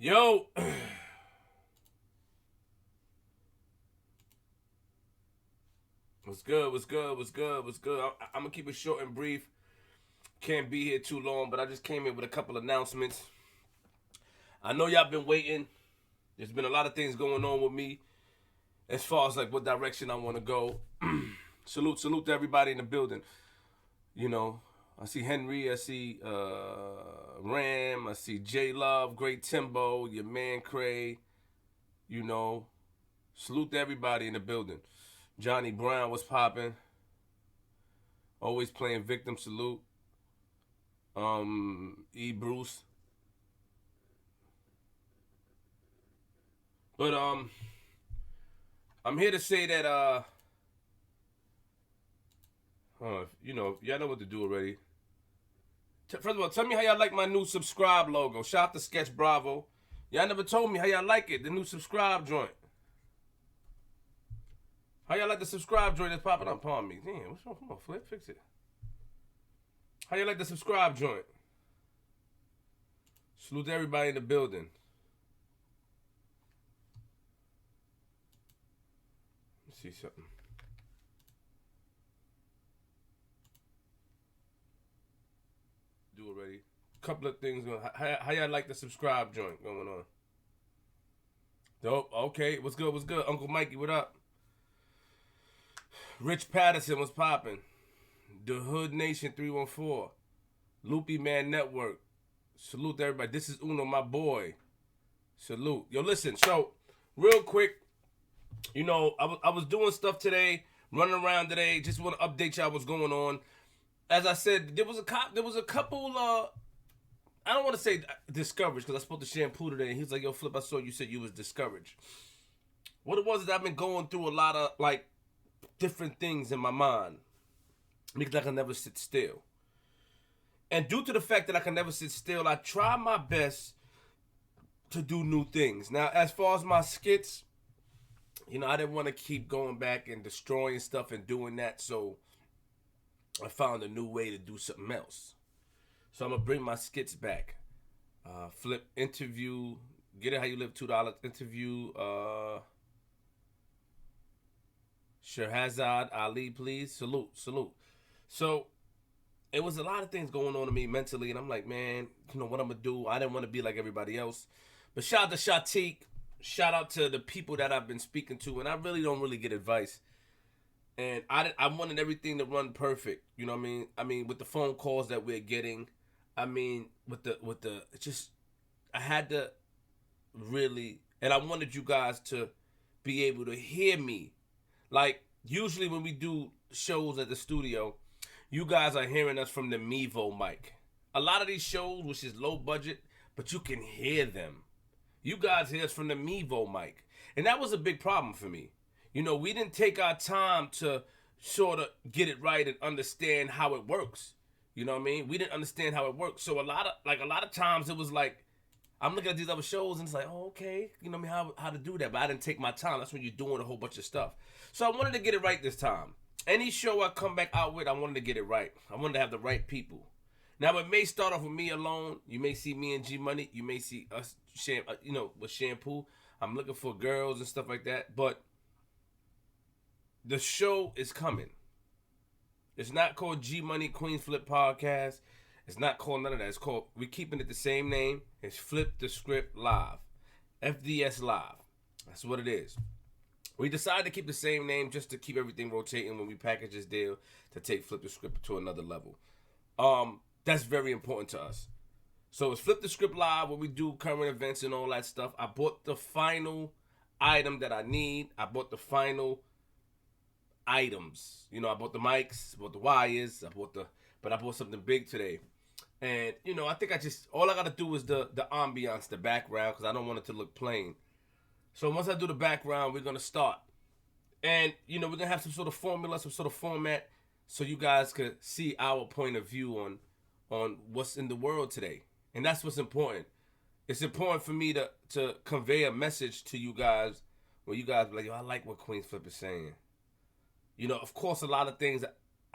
Yo, what's good? What's good? What's good? What's good? I'm gonna keep it short and brief. Can't be here too long, but I just came in with a couple announcements. I know y'all been waiting. There's been a lot of things going on with me as far as like what direction I want to go. Salute to everybody in the building. You know, I see Henry, I see Ram, I see J Love, Great Timbo, your man Cray. You know, salute to everybody in the building. Johnny Brown was popping. Always playing victim salute. E Bruce. But I'm here to say that y'all know what to do already. First of all, tell me how y'all like my new subscribe logo. Shout out to Sketch Bravo. Y'all never told me how y'all like it, the new subscribe joint. How y'all like the subscribe joint that's popping up on me? Damn, what's wrong? Come on, Flip, fix it. How y'all like the subscribe joint? Salute to everybody in the building. Let's see something. Do already. Couple of things going. How y'all like the subscribe joint going on? Dope. Okay. What's good? What's good? Uncle Mikey, what up? Rich Patterson was popping. The Hood Nation 314. Loopy Man Network. Salute to everybody. This is Uno, my boy. Salute. Yo, listen. So, real quick, I was doing stuff today, running around today. Just want to update y'all what's going on. As I said, there was a couple. I don't want to say discouraged because I spoke to Shampoo today, and he was like, "Yo, Flip, I saw you said you was discouraged." What it was is I've been going through a lot of like different things in my mind because I can never sit still. And due to the fact that I can never sit still, I try my best to do new things. Now, as far as my skits, I didn't want to keep going back and destroying stuff and doing that, so I found a new way to do something else. So I'm gonna bring my skits back. Flip interview, get it how you live $2 interview. Shahrazad Ali, please salute. So it was a lot of things going on to me mentally, and I'm like, man, what I'm gonna do? I didn't want to be like everybody else. But shout out to Shatik, shout out to the people that I've been speaking to, and I really don't really get advice. And I wanted everything to run perfect. You know what I mean? I mean, with the phone calls that we're getting, I mean, with the just I had to really, and I wanted you guys to be able to hear me. Like usually when we do shows at the studio, you guys are hearing us from the Mevo mic. A lot of these shows, which is low budget, but you can hear them. You guys hear us from the Mevo mic, and that was a big problem for me. We didn't take our time to sort of get it right and understand how it works. You know what I mean? We didn't understand how it works. So a lot of times it was like I'm looking at these other shows and it's like, oh, okay, you know what I mean, how to do that. But I didn't take my time. That's when you're doing a whole bunch of stuff. So I wanted to get it right this time. Any show I come back out with, I wanted to get it right. I wanted to have the right people. Now it may start off with me alone. You may see me and G Money. You may see us, with Shampoo. I'm looking for girls and stuff like that. But the show is coming. It's not called G Money Queenzflip Podcast. It's not called none of that. It's called, we're keeping it the same name. It's Flip the Script Live. F.D.S. Live. That's what it is. We decided to keep the same name just to keep everything rotating when we package this deal to take Flip the Script to another level. That's very important to us. So it's Flip the Script Live where we do current events and all that stuff. I bought the final item that I need. I bought the final items. I bought the mics, I bought the wires, but I bought something big today. And, I think all I got to do is the ambiance, the background, because I don't want it to look plain. So once I do the background, we're going to start. And, we're going to have some sort of formula, some sort of format, so you guys could see our point of view on what's in the world today. And that's what's important. It's important for me to convey a message to you guys where you guys be like, yo, I like what Queenzflip is saying. Of course, a lot of things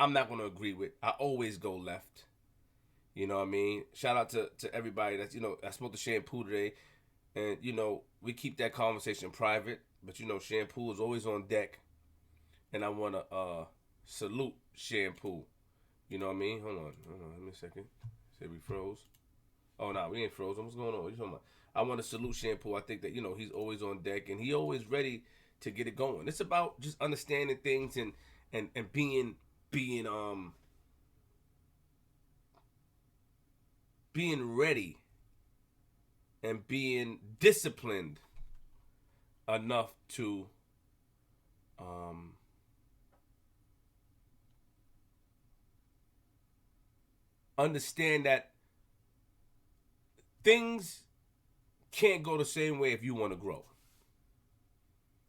I'm not going to agree with. I always go left. You know what I mean? Shout out to everybody that's, I spoke to Shampoo today. And, we keep that conversation private. But, shampoo is always on deck. And I want to salute shampoo. You know what I mean? Hold on. Give me a second. Say we froze. Oh, no, we ain't frozen. What's going on? What you talking about? I want to salute shampoo. I think that, he's always on deck. And he always ready to get it going. It's about just understanding things and being ready and being disciplined enough to understand that things can't go the same way if you want to grow.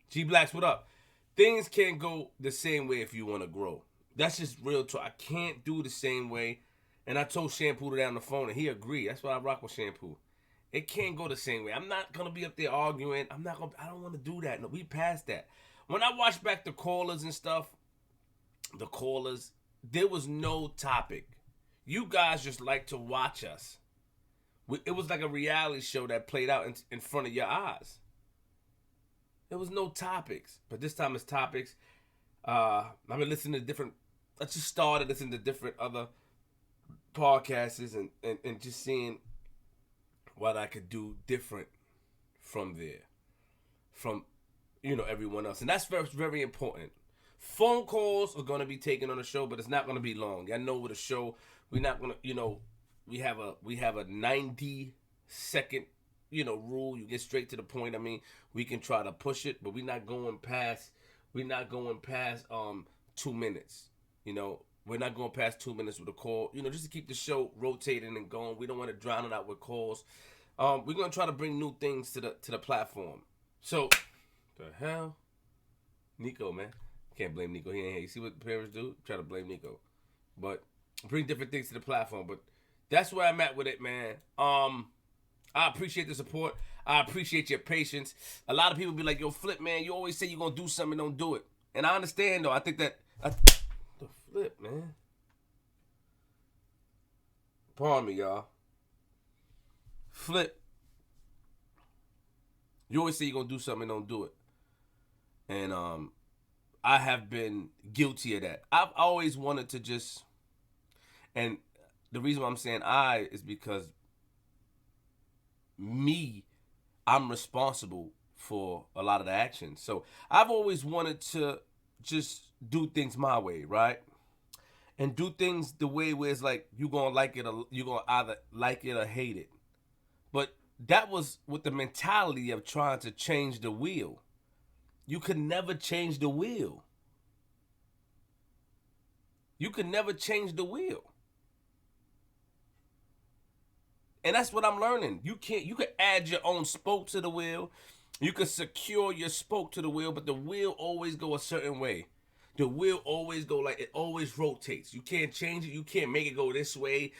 G Blacks, what up? Things can't go the same way if you want to grow. That's just real talk. I can't do the same way. And I told Shampoo that on the phone, and he agreed. That's why I rock with Shampoo. It can't go the same way. I'm not gonna be up there arguing. I don't want to do that. No, we passed that. When I watch back the callers and stuff, there was no topic. You guys just like to watch us. It was like a reality show that played out in front of your eyes. There was no topics, but this time it's topics. I've been listening to different. I just started listening to different other podcasts and just seeing what I could do different from there, from everyone else, and that's very, very important. Phone calls are gonna be taken on the show, but it's not gonna be long. I know with a show, we're not gonna, we have a 90-second rule. You get straight to the point. I mean, we can try to push it, but we're not going past 2 minutes. We're not going past 2 minutes with a call. Just to keep the show rotating and going. We don't want to drown it out with calls. We're gonna try to bring new things to the platform. So, the hell, Nico, man, can't blame Nico. He ain't here. You see what the parents do? Try to blame Nico, but bring different things to the platform. But that's where I'm at with it, man. I appreciate the support. I appreciate your patience. A lot of people be like, yo, Flip, man, you always say you're going to do something, don't do it. And I understand, though. I think that... the Flip, man. Pardon me, y'all. Flip. You always say you're going to do something, don't do it. And I have been guilty of that. I've always wanted to just... And the reason why I'm saying I is because I'm responsible for a lot of the action. So I've always wanted to just do things my way, right? And do things the way where it's like you're gonna like it or you're gonna either like it or hate it. But that was with the mentality of trying to change the wheel. You could never change the wheel. You could never change the wheel. And that's what I'm learning. You could add your own spoke to the wheel. You could secure your spoke to the wheel, but the wheel always go a certain way. The wheel always go like it always rotates. You can't change it. You can't make it go this way.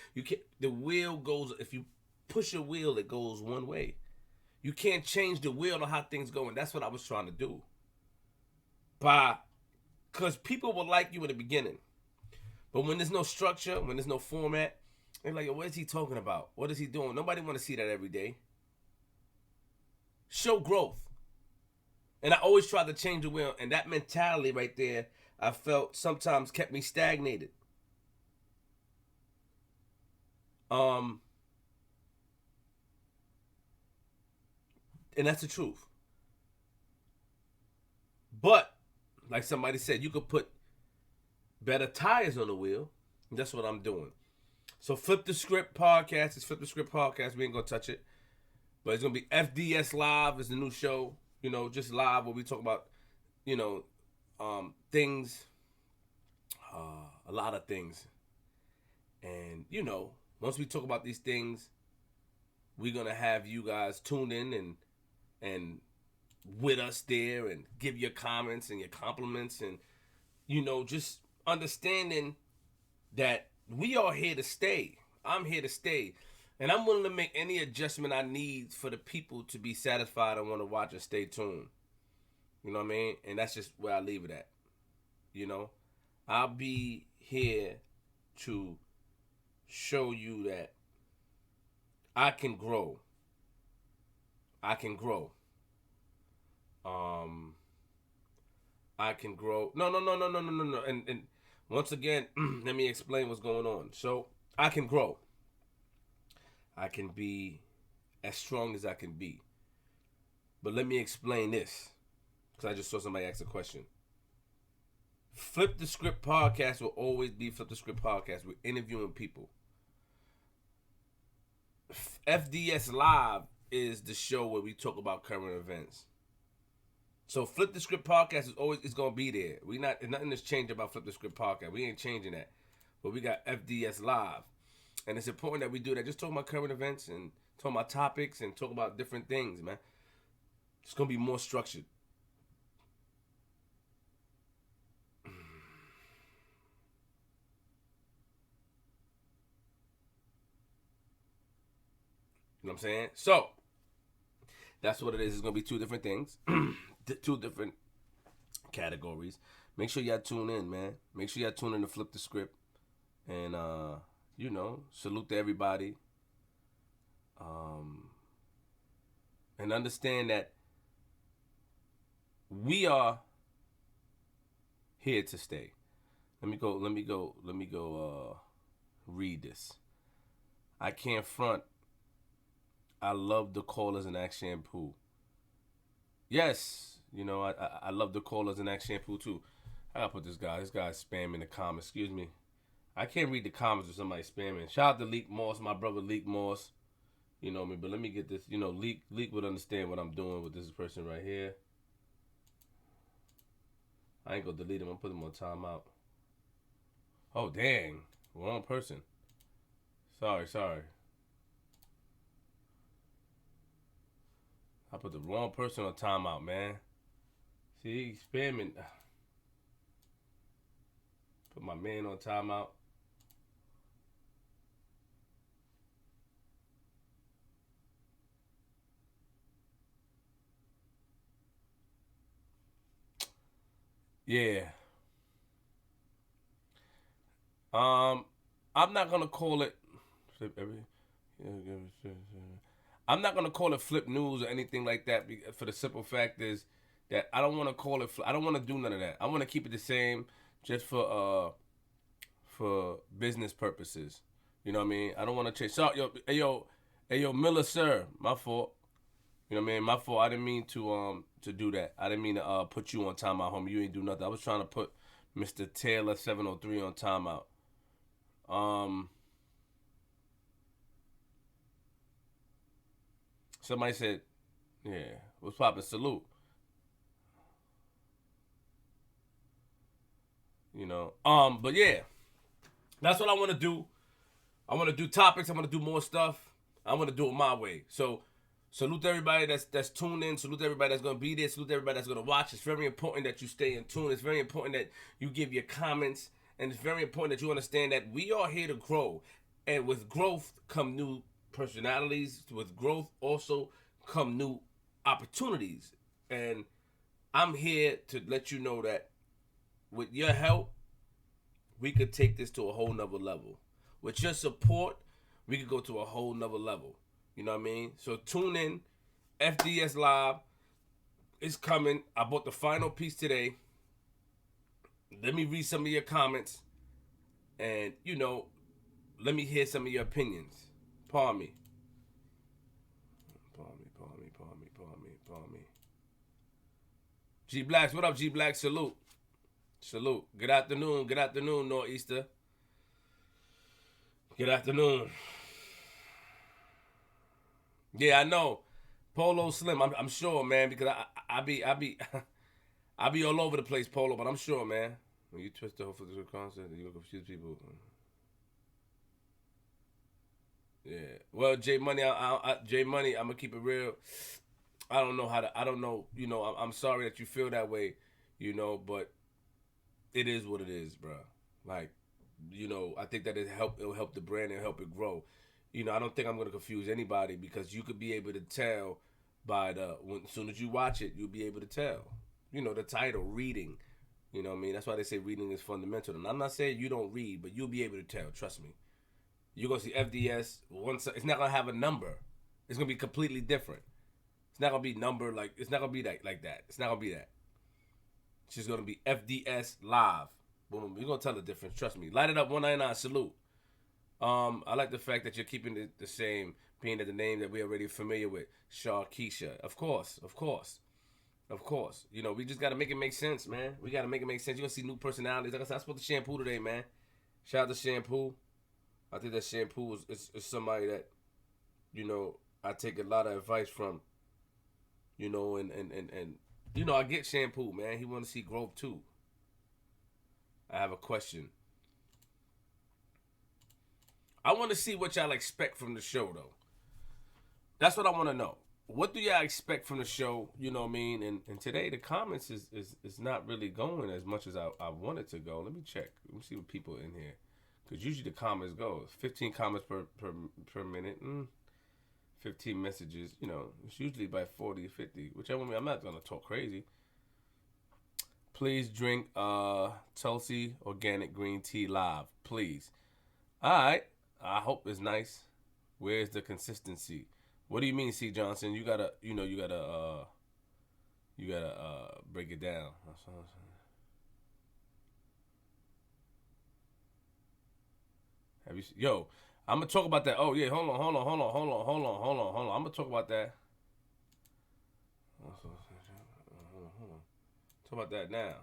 The wheel goes, if you push a wheel, it goes one way. You can't change the wheel on how things go, and that's what I was trying to do. Because people will like you in the beginning. But when there's no structure, when there's no format, they're like, what is he talking about? What is he doing? Nobody want to see that every day. Show growth. And I always try to change the wheel. And that mentality right there, I felt sometimes kept me stagnated. And that's the truth. But, like somebody said, you could put better tires on the wheel. And that's what I'm doing. So Flip the Script podcast. It's Flip the Script podcast. We ain't gonna touch it. But it's gonna be F.D.S. Live is the new show. Just live where we talk about, things. A lot of things. And, once we talk about these things, we're gonna have you guys tuned in and with us there and give your comments and your compliments and, just understanding that we are here to stay. I'm here to stay. And I'm willing to make any adjustment I need for the people to be satisfied and want to watch and stay tuned. You know what I mean? And that's just where I leave it at. I'll be here to show you that I can grow. I can grow. Um, I can grow. No. And once again, let me explain what's going on. So I can grow. I can be as strong as I can be. But let me explain this, because I just saw somebody ask a question. Flip the Script podcast will always be Flip the Script podcast. We're interviewing people. F.D.S. Live is the show where we talk about current events. So Flip the Script podcast is gonna be there. Nothing has changed about Flip the Script podcast. We ain't changing that. But we got F.D.S. Live. And it's important that we do that. Just talk about current events and talk about topics and talk about different things, man. It's gonna be more structured. You know what I'm saying? So, that's what it is. It's going to be two different things. Two different categories. Make sure y'all tune in, man. Make sure y'all tune in to Flip the Script. And, salute to everybody. And understand that we are here to stay. Let me go read this. I can't front. I love the callers and Axe Shampoo. Yes, I love the callers and Axe Shampoo too. I gotta put this guy. This guy's spamming the comments. Excuse me. I can't read the comments if somebody's spamming. Shout out to Leek Moss, my brother Leek Moss. You know me, but let me get this. Leek would understand what I'm doing with this person right here. I ain't gonna delete him. I'm putting him on timeout. Oh dang, wrong person. Sorry. I put the wrong person on timeout, man. See, he's spamming. Put my man on timeout. Yeah. I'm not gonna call it. I'm not gonna call it flip news or anything like that. For the simple fact is that I don't want to call it. I don't want to do none of that. I want to keep it the same, just for business purposes. You know what I mean? I don't want to change. So yo, Miller, sir, my fault. You know what I mean? My fault. I didn't mean to do that. I didn't mean to put you on timeout, homie. You ain't do nothing. I was trying to put Mr. Taylor 703 on timeout. Somebody said, yeah, what's poppin'? Salute. But yeah, that's what I want to do. I want to do topics. I want to do more stuff. I want to do it my way. So, salute to everybody that's tuned in. Salute to everybody that's gonna be there. Salute to everybody that's gonna watch. It's very important that you stay in tune. It's very important that you give your comments, and it's very important that you understand that we are here to grow. And with growth come new personalities. With growth also come new opportunities. And I'm here to let you know that with your help, we could take this to a whole nother level. With your support, we could go to a whole nother level. You know what I mean? So tune in. FDS Live is coming. I bought the final piece today. Let me read some of your comments. And, let me hear some of your opinions. Pardon me. G Blacks, what up, G Blacks? Salute. Good afternoon, Northeaster. Good afternoon. Yeah, I know. Polo Slim, I'm sure, man, because I be I be all over the place, Polo, but I'm sure, man. When you twist the whole physical concept, you confuse people. Yeah. Well, J Money, J Money, I'm gonna keep it real. I don't know. I'm sorry that you feel that way, but it is what it is, bro. Like, I think that it'll help the brand and help it grow. I don't think I'm gonna confuse anybody, because you could be able to tell by as soon as you watch it, you'll be able to tell. The title, reading. You know what I mean? That's why they say reading is fundamental. And I'm not saying you don't read, but you'll be able to tell. Trust me. You're gonna see FDS. It's not gonna have a number. It's gonna be completely different. It's not gonna be number like. It's not gonna be like that. It's not gonna be that. She's gonna be F.D.S. live. Boom. You're gonna tell the difference. Trust me. Light it up 199. Salute. I like the fact that you're keeping it the same, being that the name that we're already familiar with, Keisha. Of course. You know, we just gotta make it make sense, man. We gotta make it make sense. You're gonna see new personalities. Like I said, I spoke to Shampoo today, man. Shout out to Shampoo. I think that Shampoo is somebody that, you know, I take a lot of advice from. You know, and you know, I get Shampoo, man. He want to see growth too. I have a question. I want to see what y'all expect from the show, though. That's what I want to know. What do y'all expect from the show? You know what I mean? And today the comments is not really going as much as I wanted to go. Let me check. Let me see what people in here. Because usually the comments go 15 comments per minute. 15 messages. You know, it's usually by 40 50. Whichever one. I'm not going to talk crazy. Please drink Tulsi organic green tea live. Please. All right. I hope it's nice. Where's the consistency? What do you mean, C. Johnson? You gotta break it down. That's what I'm saying. Have you? Yo, I'm gonna talk about that. Oh yeah, hold on. I'm gonna talk about that. Hold on. Talk about that now.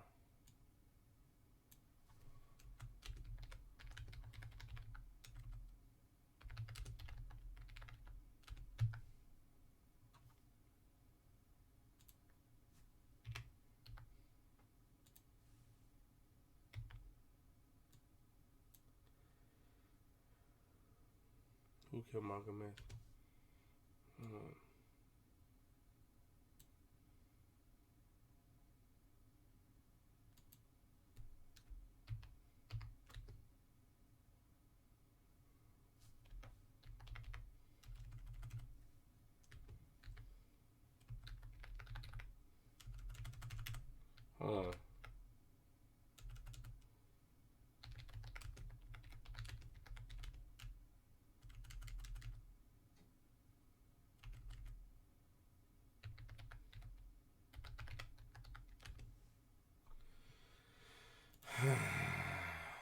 Who killed Malcolm X? Hold on.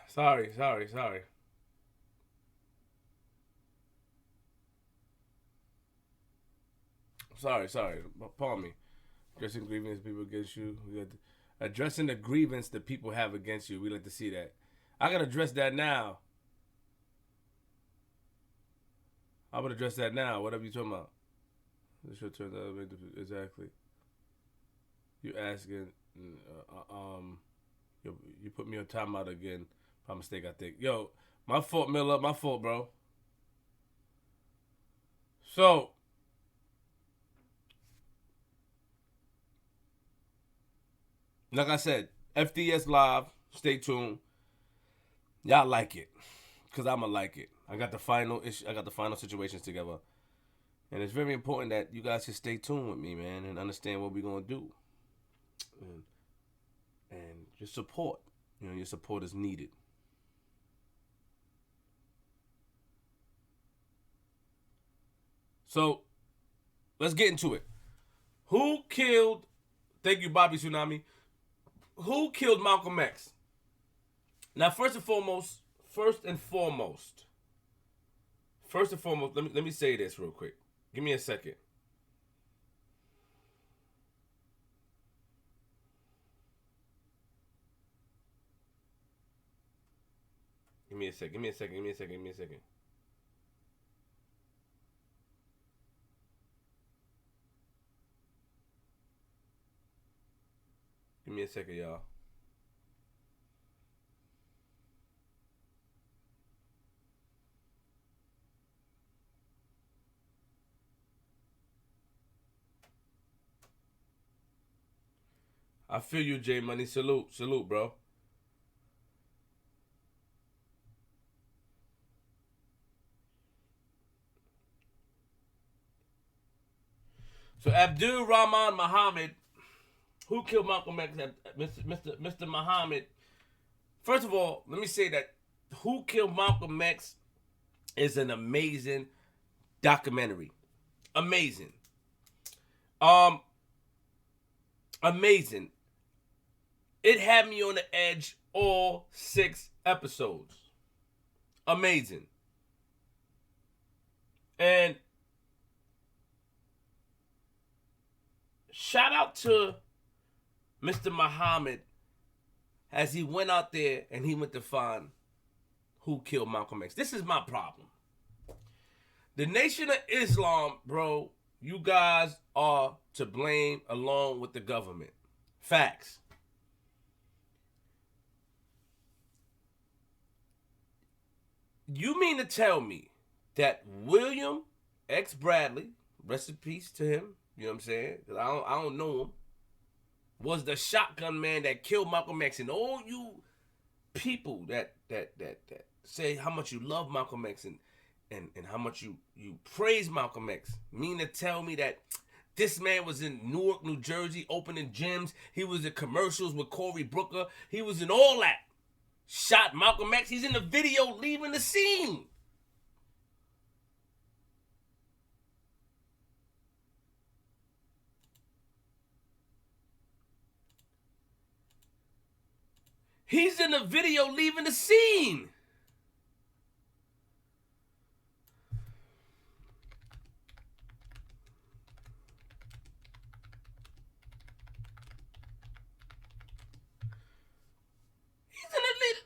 Sorry. Sorry. Pardon me. Addressing grievance people against you. Addressing the grievance that people have against you. We like to see that. I gotta address that now. I'm gonna address that now. Whatever you talking about. This your turn. Exactly. You asking. You put me on timeout again by mistake, I think. Yo, my fault, Miller. My fault, bro. So, like I said, F.D.S. live. Stay tuned. Y'all like it, cause I'ma like it. I got the final issue. I got the final situations together, and it's very important that you guys should stay tuned with me, man, and understand what we're gonna do, and your support. You know, your support is needed. So, let's get into it. Who killed? Thank you, Bobby Tsunami. Who killed Malcolm X? Now, first and foremost, let me say this real quick. Give me a second. Give me a second. Give me a second, y'all. I feel you, J Money. Salute, bro. So Abdul Rahman Muhammad, who killed Malcolm X? Mr. Muhammad. First of all, let me say that Who Killed Malcolm X is an amazing documentary. Amazing. Um, amazing. It had me on the edge all 6 episodes. Amazing. And shout out to Mr. Muhammad as he went out there and he went to find who killed Malcolm X. This is my problem. The Nation of Islam, bro, you guys are to blame along with the government. Facts. You mean to tell me that William X. Bradley, rest in peace to him, you know what I'm saying? Because I don't know him, was the shotgun man that killed Malcolm X. And all you people that say how much you love Malcolm X and how much you praise Malcolm X, mean to tell me that this man was in Newark, New Jersey, opening gyms. He was in commercials with Cory Booker. He was in all that. Shot Malcolm X. He's in the video leaving the scene. He's in the video leaving the scene.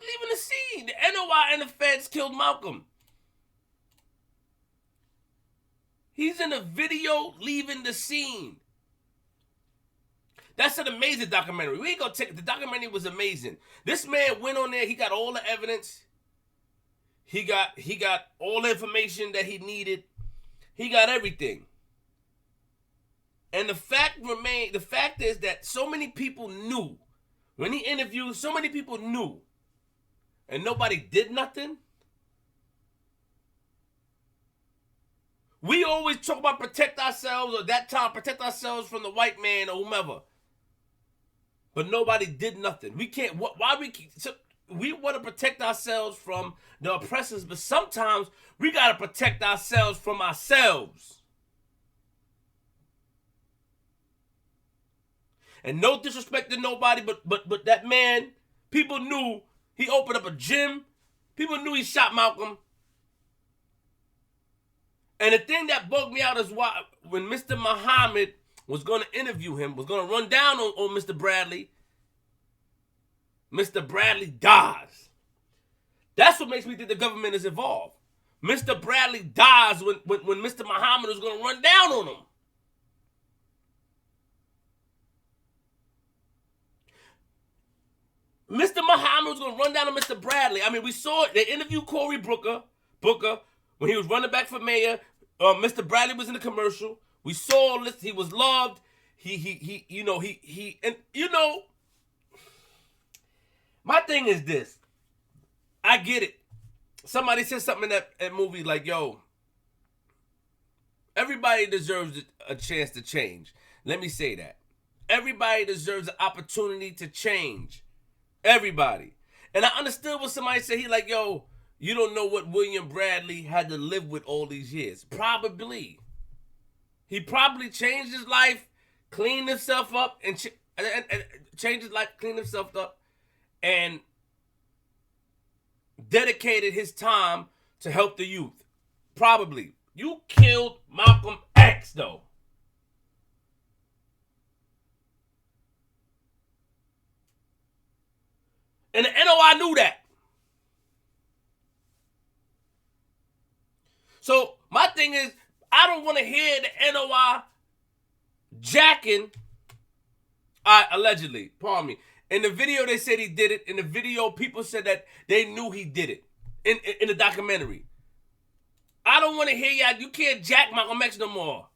Leaving the scene. The NOI and the feds killed Malcolm. He's in a video leaving the scene. That's an amazing documentary. We ain't gonna take it. The documentary was amazing. This man went on there. He got all the evidence. He got all the information that he needed. He got everything. And the fact is that so many people knew. When he interviewed, so many people knew. And nobody did nothing. We always talk about protect ourselves, or that time protect ourselves from the white man or whomever. But nobody did nothing. We can't. We want to protect ourselves from the oppressors, but sometimes we got to protect ourselves from ourselves. And no disrespect to nobody, but that man, people knew he opened up a gym. People knew he shot Malcolm. And the thing that bugged me out is why when Mr. Muhammad was going to interview him, was going to run down on Mr. Bradley dies. That's what makes me think the government is involved. Mr. Bradley dies when Mr. Muhammad was going to run down on him. Mr. Muhammad was going to run down on Mr. Bradley. I mean, we saw it. They interviewed Cory Booker when he was running back for mayor. Mr. Bradley was in the commercial. We saw this. He was loved. My thing is this. I get it. Somebody said something in that movie like, yo, everybody deserves a chance to change. Let me say that. Everybody deserves an opportunity to change. Everybody. And I understood what somebody said. He like, yo, you don't know what William Bradley had to live with all these years. Probably. He probably changed his life, cleaned himself up, and changed his life, cleaned himself up, and dedicated his time to help the youth. Probably. You killed Malcolm X, though. And the NOI knew that. So my thing is, I don't want to hear the NOI jacking. Allegedly, pardon me. In the video, they said he did it. In the video, people said that they knew he did it. In the documentary. I don't want to hear y'all. You can't jack Malcolm X no more.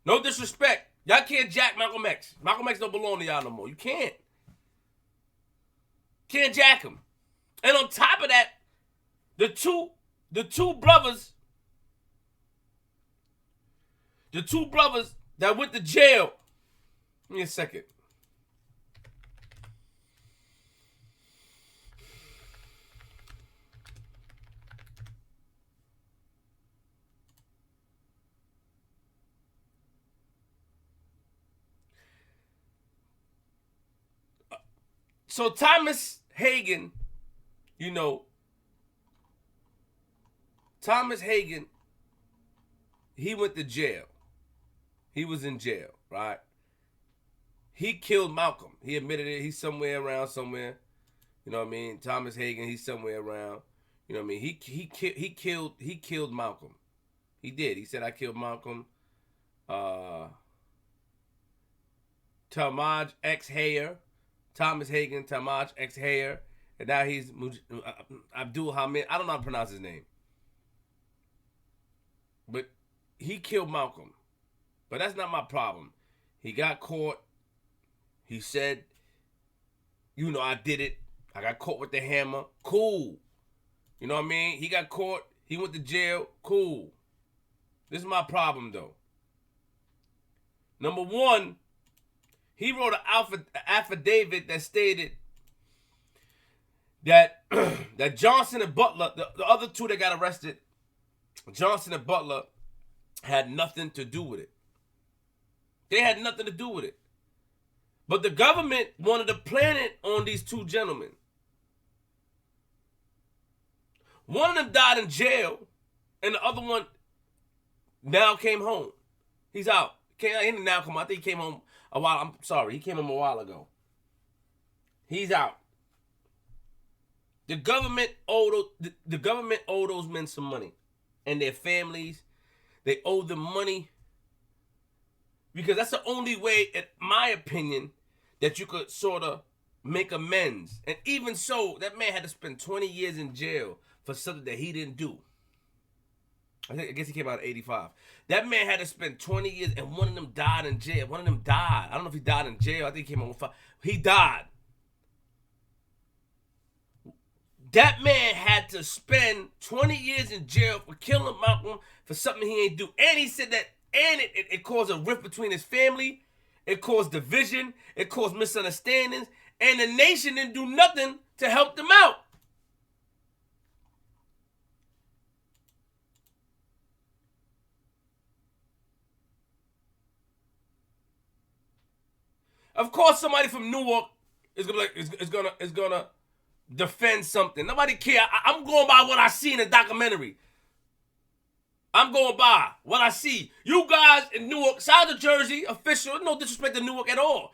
No disrespect. Y'all can't jack Malcolm X. Malcolm X don't belong to y'all no more. You can't. Can't jack him. And on top of that, the two brothers that went to jail. Give me a second. So Thomas Hagen, Thomas Hagen, he went to jail. He was in jail, right? He killed Malcolm. He admitted it. He's somewhere around somewhere. You know what I mean? Thomas Hagen, he's somewhere around. You know what I mean? He killed Malcolm. He did. He said, I killed Malcolm. Talmadge X. Hayer. Thomas Hagen, Talmadge X. Hayer. And now he's Abdul Hamid. I don't know how to pronounce his name. But he killed Malcolm. But that's not my problem. He got caught. He said, I did it. I got caught with the hammer. Cool. You know what I mean? He got caught. He went to jail. Cool. This is my problem, though. Number one, he wrote an affidavit that stated that that Johnson and Butler, the other two that got arrested, Johnson and Butler, had nothing to do with it. They had nothing to do with it. But the government wanted to plant it on these two gentlemen. One of them died in jail, and the other one now came home. He's out. He didn't now come home. I think he came home a while. I'm sorry. He came home a while ago. He's out. The government owed those men some money, and their families. They owe them money because that's the only way, in my opinion, that you could sort of make amends. And even so, that man had to spend 20 years in jail for something that he didn't do. I guess he came out at 85. That man had to spend 20 years, and one of them died in jail. One of them died. I don't know if he died in jail. I think he came out with 5. He died. That man had to spend 20 years in jail for killing Malcolm for something he ain't do. And he said that, and it caused a rift between his family. It caused division. It caused misunderstandings. And the nation didn't do nothing to help them out. Of course, somebody from Newark is gonna defend something. Nobody care. I'm going by what I see in the documentary. I'm going by what I see. You guys in Newark, South of Jersey, official, no disrespect to Newark at all.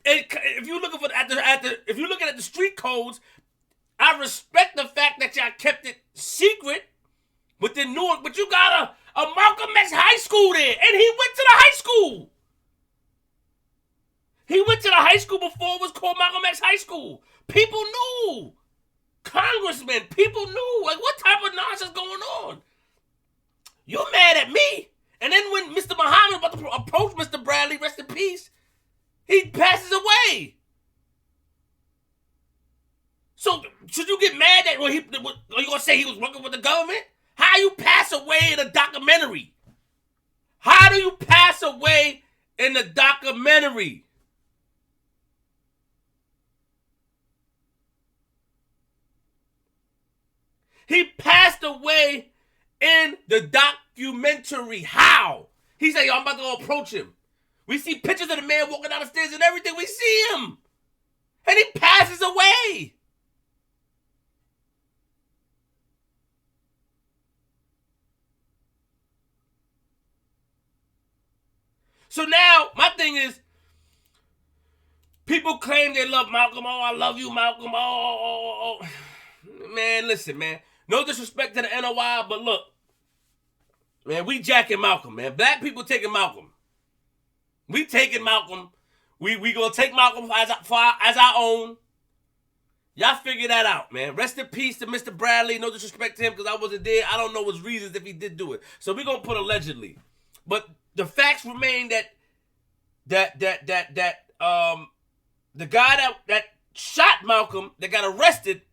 If you're looking if you're looking at the street codes, I respect the fact that y'all kept it secret within Newark, but you got a Malcolm X high school there, and he went to the high school. He went to the high school before it was called Malcolm X High School. People knew. Congressmen, people knew. Like, what type of nonsense going on? You're mad at me. And then when Mr. Muhammad about to approach Mr. Bradley, rest in peace, he passes away. So, should you get mad that are you going to say he was working with the government? How you pass away in a documentary? How do you pass away in the documentary? He passed away in the documentary. How? He said, yo, I'm about to go approach him. We see pictures of the man walking down the stairs and everything. We see him. And he passes away. So now, my thing is, people claim they love Malcolm. Oh, I love you, Malcolm. Oh. Man, listen, man. No disrespect to the NOI, but look, man, we jacking Malcolm, man. Black people taking Malcolm. We taking Malcolm. We gonna take Malcolm as our own. Y'all figure that out, man. Rest in peace to Mr. Bradley. No disrespect to him because I wasn't there. I don't know his reasons if he did do it. So we gonna put allegedly. But the facts remain that the guy that shot Malcolm, that got arrested,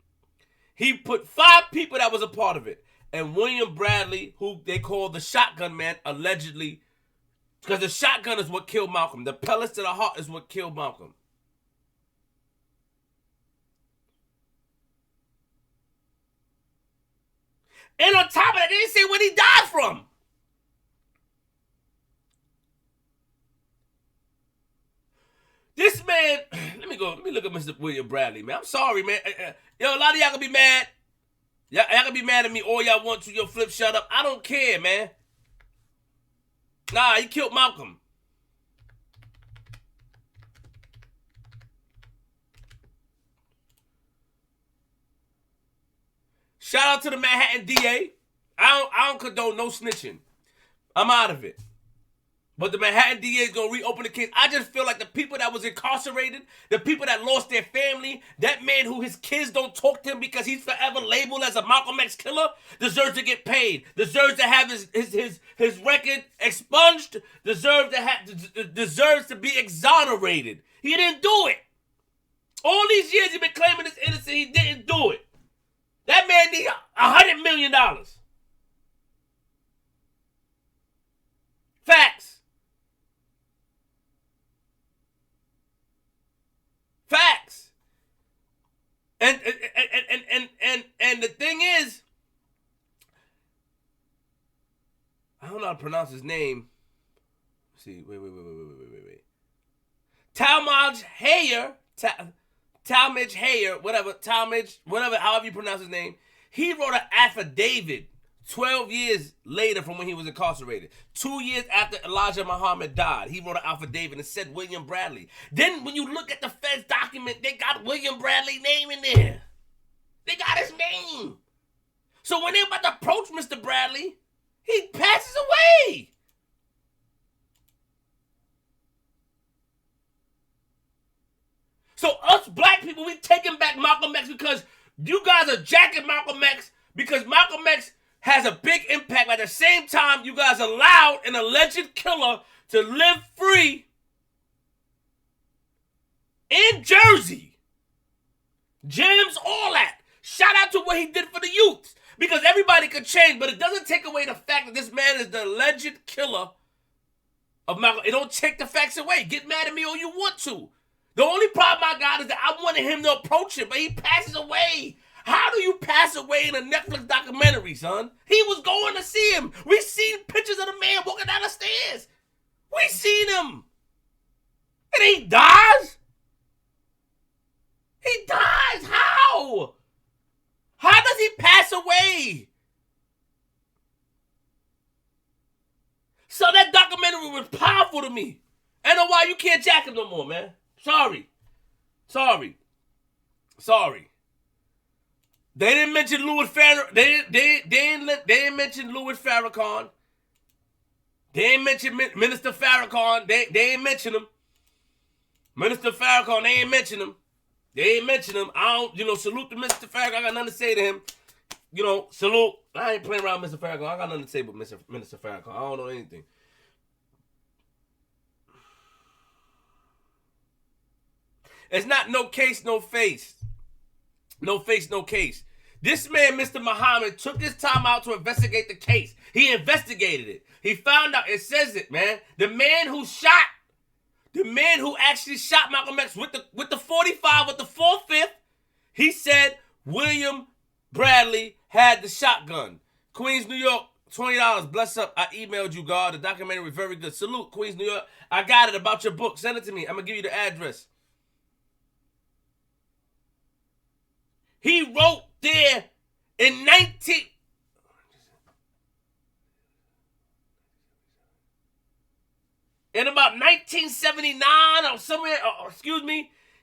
he put 5 people that was a part of it. And William Bradley, who they call the shotgun man, allegedly, because the shotgun is what killed Malcolm. The pellets to the heart is what killed Malcolm. And on top of that, they didn't say where he died from. This man, let me look at Mr. William Bradley, man. I'm sorry, man. Yo, a lot of y'all gonna be mad. Y'all can be mad at me all y'all want to. Yo, Flip, shut up. I don't care, man. Nah, he killed Malcolm. Shout out to the Manhattan DA. I don't condone no snitching. I'm out of it. But the Manhattan DA is going to reopen the case. I just feel like the people that was incarcerated, the people that lost their family, that man who his kids don't talk to him because he's forever labeled as a Malcolm X killer, deserves to get paid, deserves to have his record expunged, deserves to be exonerated. He didn't do it. All these years he's been claiming he's innocent, he didn't do it. That man needs $100 million. Facts. Facts. And the thing is, I don't know how to pronounce his name. Let's see, wait. Talmadge Hayer, whatever, however you pronounce his name. He wrote an affidavit 12 years later from when he was incarcerated. 2 years after Elijah Muhammad died, he wrote an affidavit and said William Bradley. Then when you look at the Fed's document, they got William Bradley's name in there. They got his name. So when they're about to approach Mr. Bradley, he passes away. So us black people, we taking back Malcolm X because you guys are jacking Malcolm X because Malcolm X has a big impact. At the same time, you guys allowed an alleged killer to live free in Jersey. Gyms, all that. Shout out to what he did for the youths. Because everybody could change, but it doesn't take away the fact that this man is the alleged killer of Malcolm. It don't take the facts away. Get mad at me all you want to. The only problem I got is that I wanted him to approach it, but he passes away. How do you pass away in a Netflix documentary, son? He was going to see him. We seen pictures of the man walking down the stairs. We seen him. And he dies? He dies. How? How does he pass away? So that documentary was powerful to me. I know why you can't jack him no more, man. Sorry. They didn't mention Louis Farrakhan. They didn't mention Louis Farrakhan. They didn't mention Minister Farrakhan. They ain't mention him. Minister Farrakhan, they ain't mention him. I don't, salute to Mr. Farrakhan. I got nothing to say to him. Salute. I ain't playing around with Mr. Farrakhan. I got nothing to say about Minister Farrakhan. I don't know anything. It's not no case, no face. No face, no case. This man, Mr. Muhammad, took his time out to investigate the case. He investigated it. He found out, it says it, man. The man who actually shot Malcolm X with the 45, with the 4.5, he said William Bradley had the shotgun. Queens, New York, $20. Bless up. I emailed you, God. The documentary was very good. Salute, Queens, New York. I got it about your book. Send it to me. I'm going to give you the address. He wrote there in about 1979 or somewhere,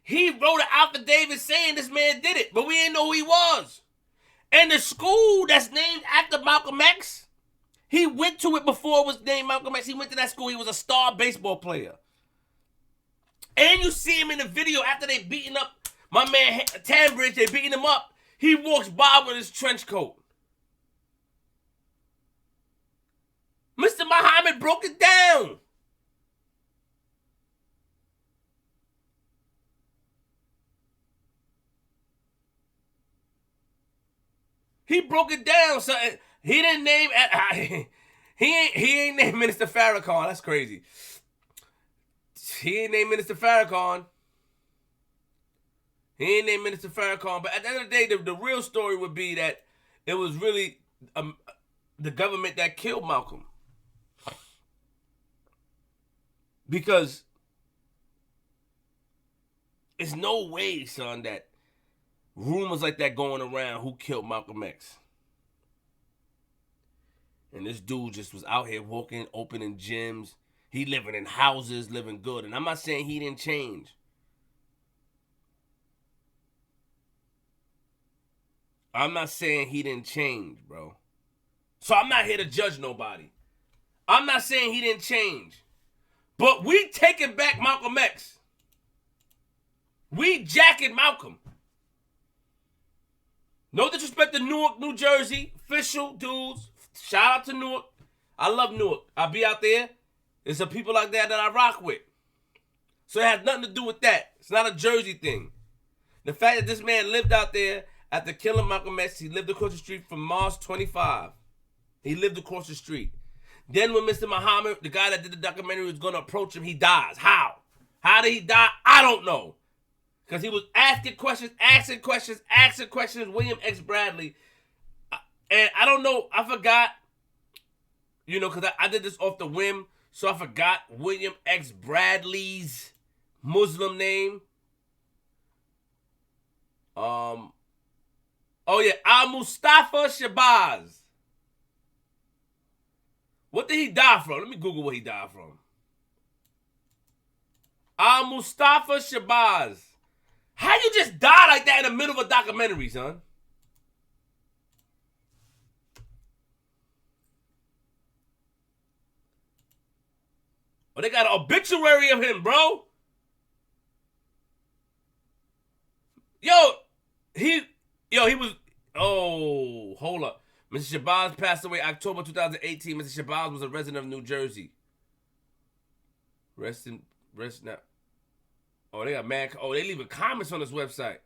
he wrote an affidavit saying this man did it, but we didn't know who he was. And the school that's named after Malcolm X, he went to it before it was named Malcolm X. He went to that school. He was a star baseball player. And you see him in the video after they beating up my man Tambridge, they beating him up. He walks by with his trench coat. Mr. Muhammad broke it down. He broke it down. So he didn't name he ain't named Minister Farrakhan. That's crazy. He ain't named Minister Farrakhan. He ain't named Minister Farrakhan. But at the end of the day, the real story would be that it was really the government that killed Malcolm. Because It's no way, son, that rumors like that going around who killed Malcolm X. And this dude just was out here walking, opening gyms. He living in houses, living good. And I'm not saying he didn't change. I'm not saying he didn't change, bro. So I'm not here to judge nobody. I'm not saying he didn't change. But we taking back Malcolm X. We jacking Malcolm. No disrespect to Newark, New Jersey. Official dudes. Shout out to Newark. I love Newark. I'll be out there. There's some people out there that I rock with. So it has nothing to do with that. It's not a Jersey thing. The fact that this man lived out there after killing Malcolm X, he lived across the street from Mars 25. He lived across the street. Then when Mr. Muhammad, the guy that did the documentary, was going to approach him, he dies. How? How did he die? I don't know. Because he was asking questions. William X. Bradley. And I don't know. I forgot. You know, because I did this off the whim. So I forgot William X. Bradley's Muslim name. Oh yeah, Al-Mustafa Shabazz. What did he die from? Let me Google what he died from. Al-Mustafa Shabazz. How you just die like that in the middle of a documentary, son? Oh, they got an obituary of him, bro. He was. Oh, hold up. Mr. Shabazz passed away October 2018. Mr. Shabazz was a resident of New Jersey. Rest now. Oh, they got mad. Oh, they leaving comments on this website.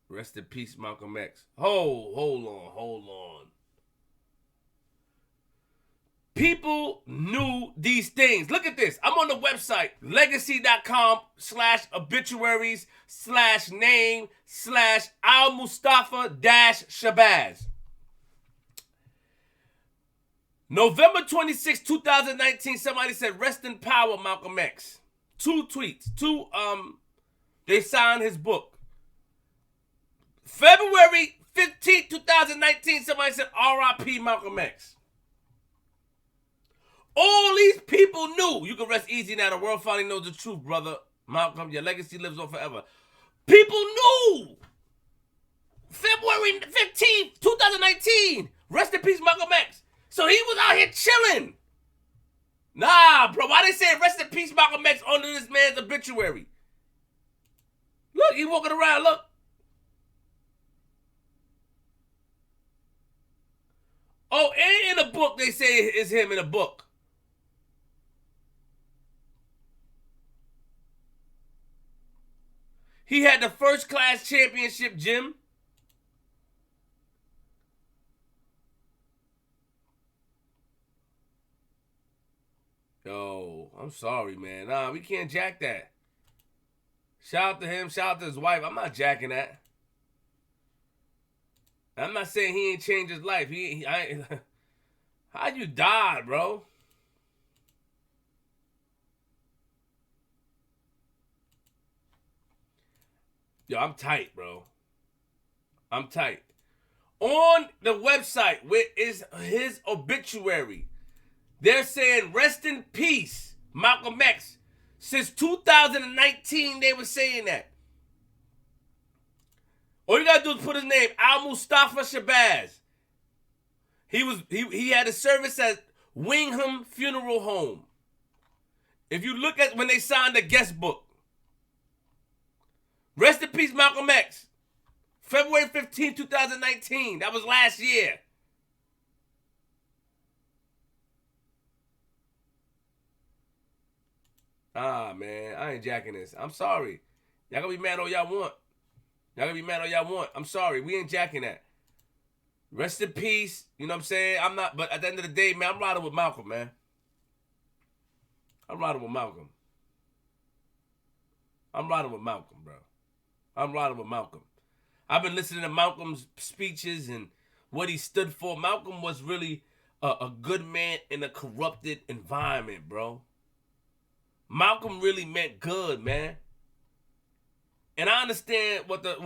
Rest in peace, Malcolm X. Hold on. People knew these things. Look at this. I'm on the website, legacy.com/obituaries/name/Al-Mustafa-Shabazz. November 26, 2019, somebody said, rest in power, Malcolm X. 2 tweets. They signed his book. February 15, 2019, somebody said, R.I.P. Malcolm X. All these people knew. You can rest easy now. The world finally knows the truth, brother. Malcolm, your legacy lives on forever. People knew. February 15th, 2019. Rest in peace, Malcolm X. So he was out here chilling. Nah, bro. Why they say rest in peace, Malcolm X under this man's obituary? Look, he walking around. Look. Oh, and in the book, they say it's him in the book. He had the first class championship gym. Yo, I'm sorry, man. Nah, we can't jack that. Shout out to him. Shout out to his wife. I'm not jacking that. I'm not saying he ain't changed his life. How'd you die, bro? Yo, I'm tight, bro. I'm tight. On the website, where is his obituary? They're saying, rest in peace, Malcolm X. Since 2019, they were saying that. All you gotta do is put his name, Al-Mustafa Shabazz. He had a service at Wingham Funeral Home. If you look at when they signed the guest book, rest in peace, Malcolm X. February 15, 2019. That was last year. Ah, man. I ain't jacking this. I'm sorry. Y'all gonna be mad all y'all want. I'm sorry. We ain't jacking that. Rest in peace. You know what I'm saying? I'm not, but at the end of the day, man, I'm riding with Malcolm, man. I'm riding with Malcolm, bro. I'm riding with Malcolm. I've been listening to Malcolm's speeches and what he stood for. Malcolm was really a good man in a corrupted environment, bro. Malcolm really meant good, man. And I understand what the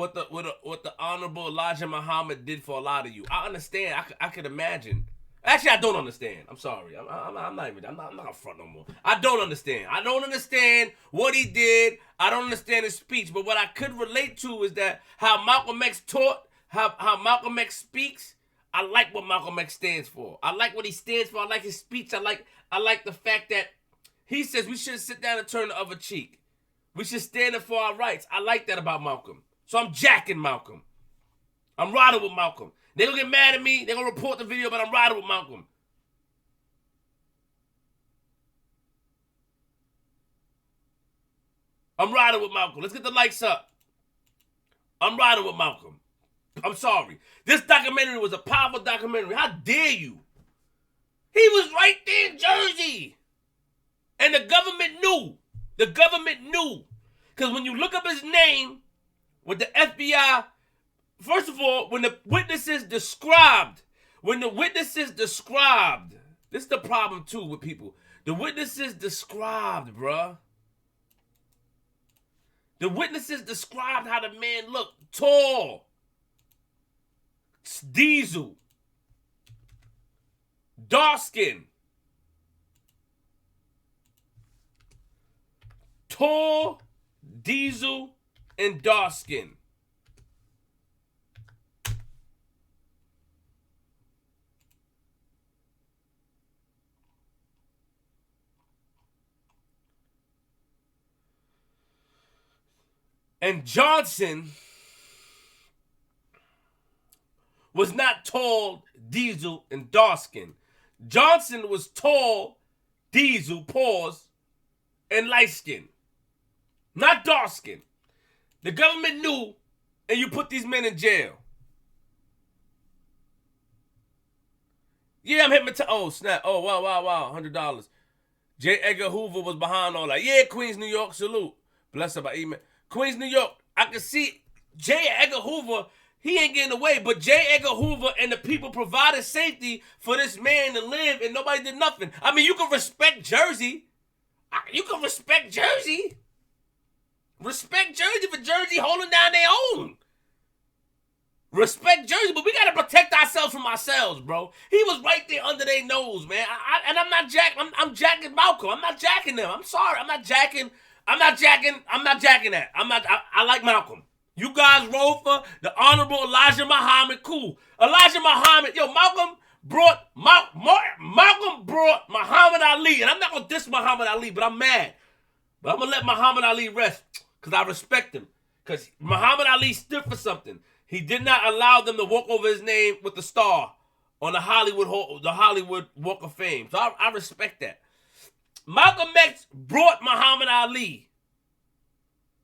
Honorable Elijah Muhammad did for a lot of you. I understand. I could imagine. Actually, I don't understand. I'm sorry. I'm not gonna front no more. I don't understand. I don't understand what he did. I don't understand his speech. But what I could relate to is that how Malcolm X taught, how Malcolm X speaks. I like what Malcolm X stands for. I like what he stands for. I like his speech. I like the fact that he says we shouldn't sit down and turn the other cheek. We should stand up for our rights. I like that about Malcolm. So I'm jacking Malcolm. I'm riding with Malcolm. They're going to get mad at me. They're going to report the video, but I'm riding with Malcolm. I'm riding with Malcolm. Let's get the lights up. I'm riding with Malcolm. I'm sorry. This documentary was a powerful documentary. How dare you? He was right there in Jersey. And the government knew. The government knew. Because when you look up his name with the FBI, first of all, when the witnesses described, this is the problem too with people. The witnesses described, bruh. The witnesses described how the man looked. Tall. Diesel. Dark skin. Tall, diesel, and dark skin. And Johnson was not tall, diesel, and dark skin. Johnson was tall, diesel, pause, and light skin. Not dark skin. The government knew, and you put these men in jail. Yeah, I'm hypnotized. Oh, snap. Oh, wow. $100. J. Edgar Hoover was behind all that. Yeah, Queens, New York, salute. Bless her by email. Queens, New York, I can see J. Edgar Hoover, he ain't getting away, but J. Edgar Hoover and the people provided safety for this man to live, and nobody did nothing. I mean, you can respect Jersey. You can respect Jersey. Respect Jersey for Jersey holding down their own. Respect Jersey, but we got to protect ourselves from ourselves, bro. He was right there under their nose, man. And I'm not jacking. I'm jacking Malcolm. I'm not jacking them. I'm sorry. I'm not jacking that. I like Malcolm. You guys roll for the Honorable Elijah Muhammad. Cool. Elijah Muhammad. Yo, Malcolm brought Muhammad Ali. And I'm not going to diss Muhammad Ali, but I'm mad. But I'm going to let Muhammad Ali rest because I respect him. Because Muhammad Ali stood for something. He did not allow them to walk over his name with the star on the Hollywood Walk of Fame. So I respect that. Malcolm X brought Muhammad Ali.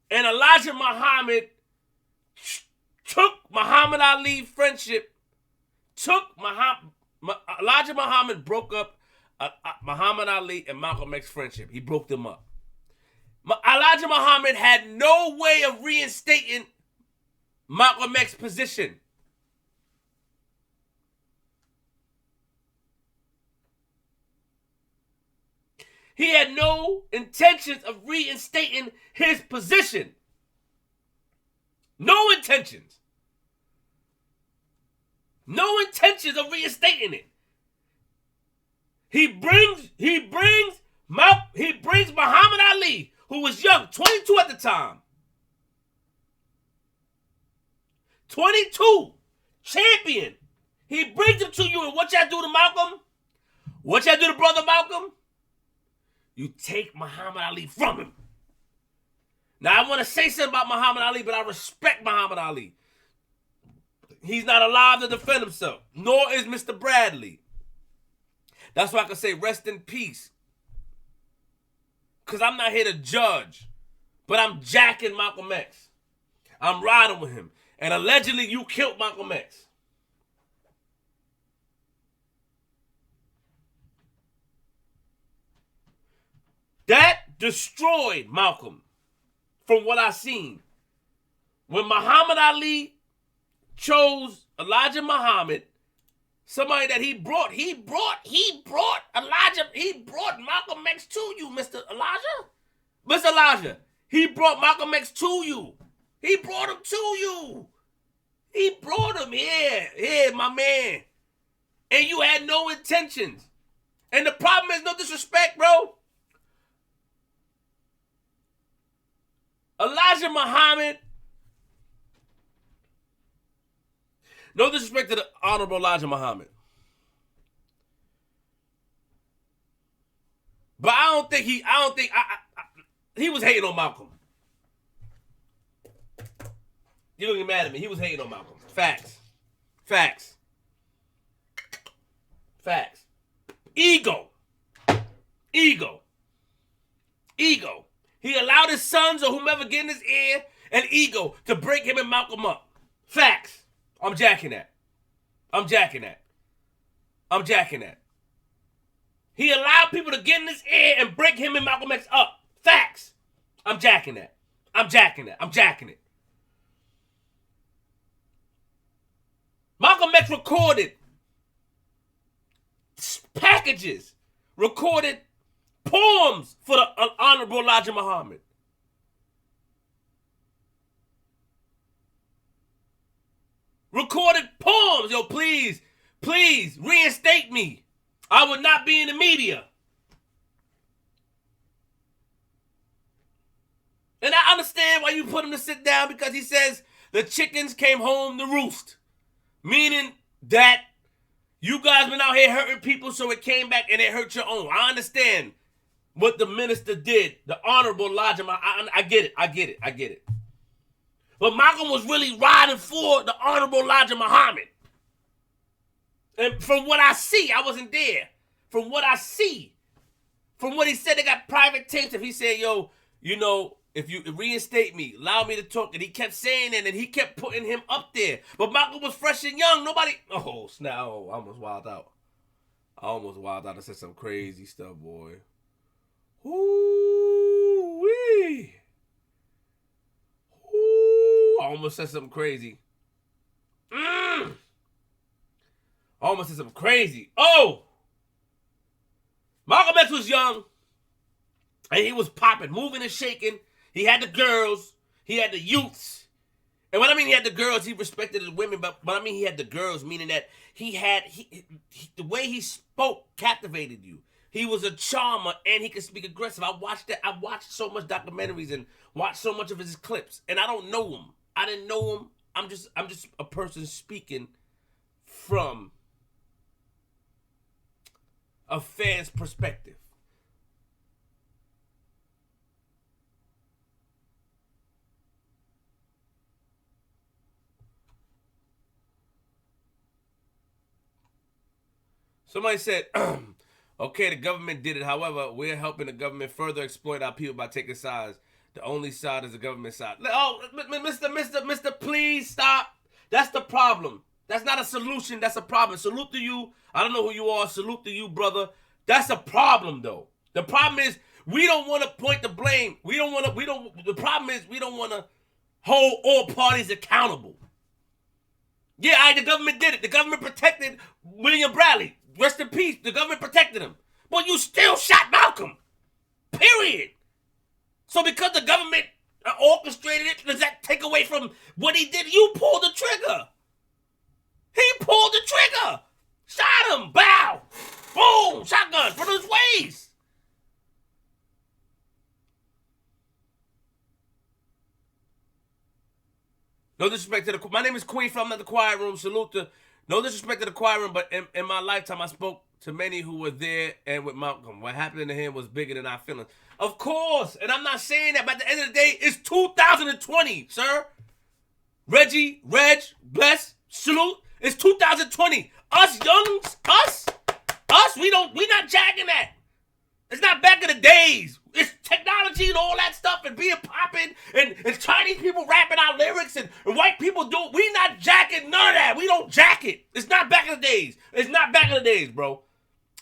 And Elijah Muhammad took Muhammad Ali friendship. Elijah Muhammad broke up Muhammad Ali and Malcolm X friendship. He broke them up. Elijah Muhammad had no way of reinstating Malcolm X's position. He had no intentions of reinstating his position. No intentions. No intentions of reinstating it. He brings Muhammad Ali, who was young, 22 at the time. 22, champion. He brings him to you, and what y'all do to Malcolm? What y'all do to brother Malcolm? You take Muhammad Ali from him. Now, I want to say something about Muhammad Ali, but I respect Muhammad Ali. He's not alive to defend himself, nor is Mr. Bradley. That's why I can say rest in peace. Because I'm not here to judge, but I'm jacking Malcolm X. I'm riding with him. And allegedly, you killed Malcolm X. That destroyed Malcolm, from what I seen. When Muhammad Ali chose Elijah Muhammad, somebody that he brought Malcolm X to you, Mr. Elijah. Mr. Elijah, he brought Malcolm X to you. He brought him to you. He brought him here, my man. And you had no intentions. And the problem is, no disrespect, bro. Elijah Muhammad, no disrespect to the Honorable Elijah Muhammad, but I don't think he was hating on Malcolm. You don't get mad at me. He was hating on Malcolm. Facts. Ego. He allowed his sons or whomever get in his ear and ego to break him and Malcolm up. Facts. I'm jacking that. He allowed people to get in his ear and break him and Malcolm X up. Facts. I'm jacking it. Malcolm X recorded packages, recorded poems for the Honorable Elijah Muhammad. Recorded poems. Yo, please reinstate me. I would not be in the media. And I understand why you put him to sit down, because he says the chickens came home to roost. Meaning that you guys been out here hurting people, so it came back and it hurt your own. I understand what the minister did, the Honorable Elijah. I get it. But Malcolm was really riding for the Honorable Elijah Muhammad. And from what I see, I wasn't there. From what I see, from what he said, they got private tapes. If he said, yo, you know, if you reinstate me, allow me to talk. And he kept saying it, and he kept putting him up there. But Malcolm was fresh and young. Nobody, oh, snap. Oh, I almost wilded out. I said some crazy stuff, boy. Ooh-wee. Ooh, I almost said something crazy. I almost said something crazy. Oh! Malcolm X was young, and he was popping, moving and shaking. He had the girls. He had the youths. And when I mean he had the girls, he respected the women, but I mean he had the girls, meaning that the way he spoke captivated you. He was a charmer, and he could speak aggressive. I watched so much documentaries and watched so much of his clips, and I don't know him. I didn't know him. I'm just a person speaking from a fan's perspective. Somebody said, okay, the government did it. However, we're helping the government further exploit our people by taking sides. The only side is the government side. Oh, Mr. Please stop. That's the problem. That's not a solution. That's a problem. Salute to you. I don't know who you are. Salute to you, brother. That's a problem, though. The problem is we don't want to point the blame. The problem is we don't want to hold all parties accountable. Yeah, the government did it. The government protected William Bradley. Rest in peace. The government protected him. But you still shot Malcolm. Period. So because the government orchestrated it, does that take away from what he did? You pulled the trigger. He pulled the trigger. Shot him. Bow. Boom. Shotgun from his waist. No disrespect to my name is Queenzflip. I'm at the quiet room. Salute to, no disrespect to the quiet room, but in my lifetime, I spoke to many who were there and with Malcolm. What happened to him was bigger than our feelings. Of course, and I'm not saying that, but at the end of the day, it's 2020, sir. Reggie, Reg, bless, salute. It's 2020. Us youngs, we not jacking that. It's not back in the days. It's technology and all that stuff and being popping and Chinese people rapping our lyrics and white people do it. We not jacking none of that. We don't jack it. It's not back in the days. It's not back in the days, bro.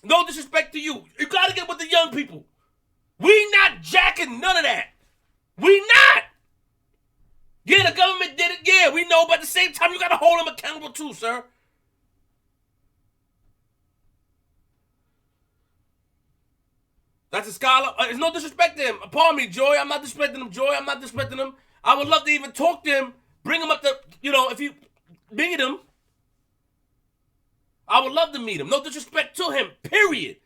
No disrespect to you. You got to get with the young people. We not jacking none of that. We not. Yeah, the government did it. Yeah, we know, but at the same time, you got to hold them accountable too, sir. That's a scholar. It's no disrespect to him. Pardon me, Joy. I'm not disrespecting him, Joy. I'm not disrespecting him. I would love to even talk to him, bring him up to, if you meet him, I would love to meet him. No disrespect to him, period.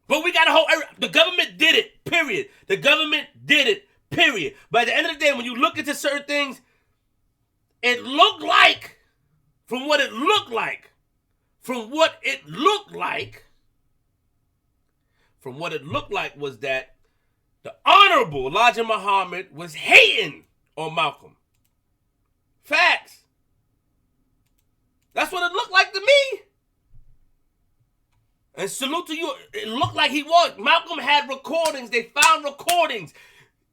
But we got a whole, the government did it, period. The government did it, period. But at the end of the day, when you look into certain things, it looked like, from what it looked like was that the Honorable Elijah Muhammad was hating on Malcolm. Facts. That's what it looked like to me. And salute to you. It looked like he was. Malcolm had recordings. They found recordings.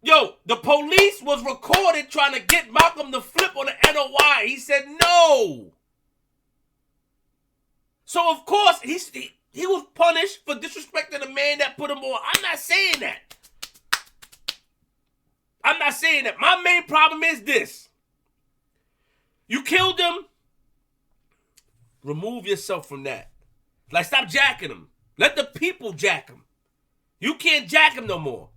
Yo, the police was recorded trying to get Malcolm to flip on the NOI. He said no. So, of course, he was punished for disrespecting the man that put him on. I'm not saying that. My main problem is this. You killed him. Remove yourself from that. Like, stop jacking him. Let the people jack him. You can't jack him no more.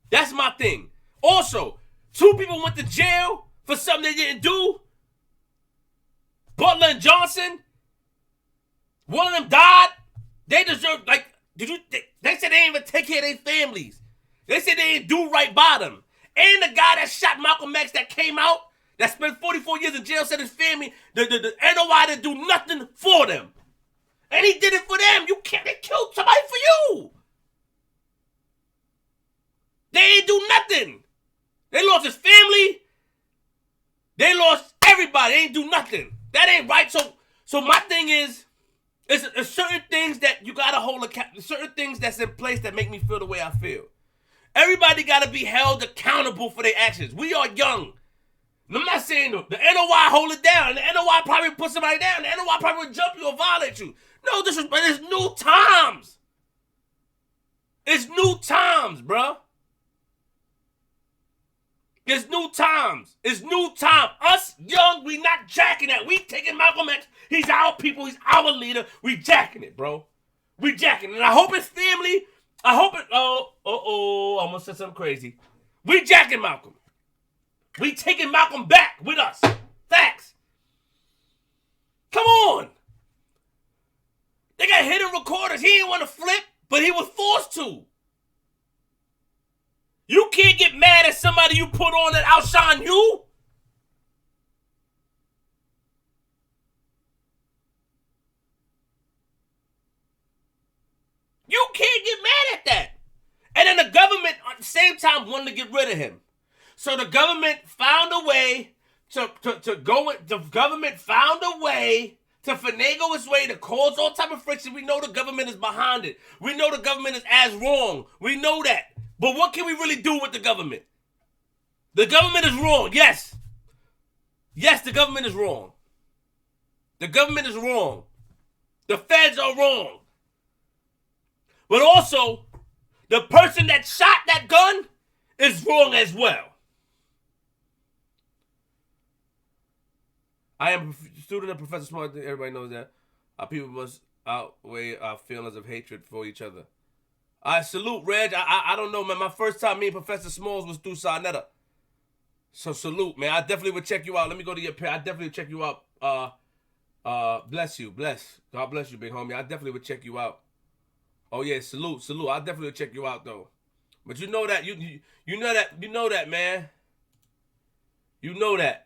That's my thing. Also, 2 people went to jail for something they didn't do. Butler and Johnson. One of them died. They deserve, they said they didn't even take care of their families. They said they didn't do right by them. And the guy that shot Malcolm X that came out, that spent 44 years in jail, said his family, the NOI didn't do nothing for them. And he did it for them. They killed somebody for you. They ain't do nothing. They lost his family. They lost everybody. They ain't do nothing. That ain't right. So my thing is, it's certain things that you gotta hold account. Certain things that's in place that make me feel the way I feel. Everybody gotta be held accountable for their actions. We are young. I'm not saying the NOI hold it down. The NOI probably put somebody down. The NOI probably would jump you or violate you. No, but it's new times. It's new times, bruh. It's new times. It's new time. Us young, we not jacking that. We taking Malcolm X. He's our people. He's our leader. We jacking it, bro. We jacking it. And I hope his family, I almost said something crazy. We jacking Malcolm. We taking Malcolm back with us. Facts. Come on. They got hidden recorders. He didn't want to flip, but he was forced to. You can't get mad at somebody you put on that outshine you. You can't get mad at that. And then the government at the same time wanted to get rid of him. So the government found a way to finagle its way to cause all type of friction. We know the government is behind it. We know the government is as wrong. We know that. But what can we really do with the government? The government is wrong, yes. Yes, the government is wrong. The government is wrong. The feds are wrong. But also, the person that shot that gun is wrong as well. I am a student of Professor Smart. Everybody knows that. Our people must outweigh our feelings of hatred for each other. I salute, Reg. I don't know, man. My first time meeting Professor Smalls was through Sarnetta. So salute, man. I definitely would check you out. Let me go to your page. I definitely would check you out. Bless you. God bless you, big homie. I definitely would check you out. Oh yeah, salute. I definitely would check you out though. But you know that, you know that, man. You know that,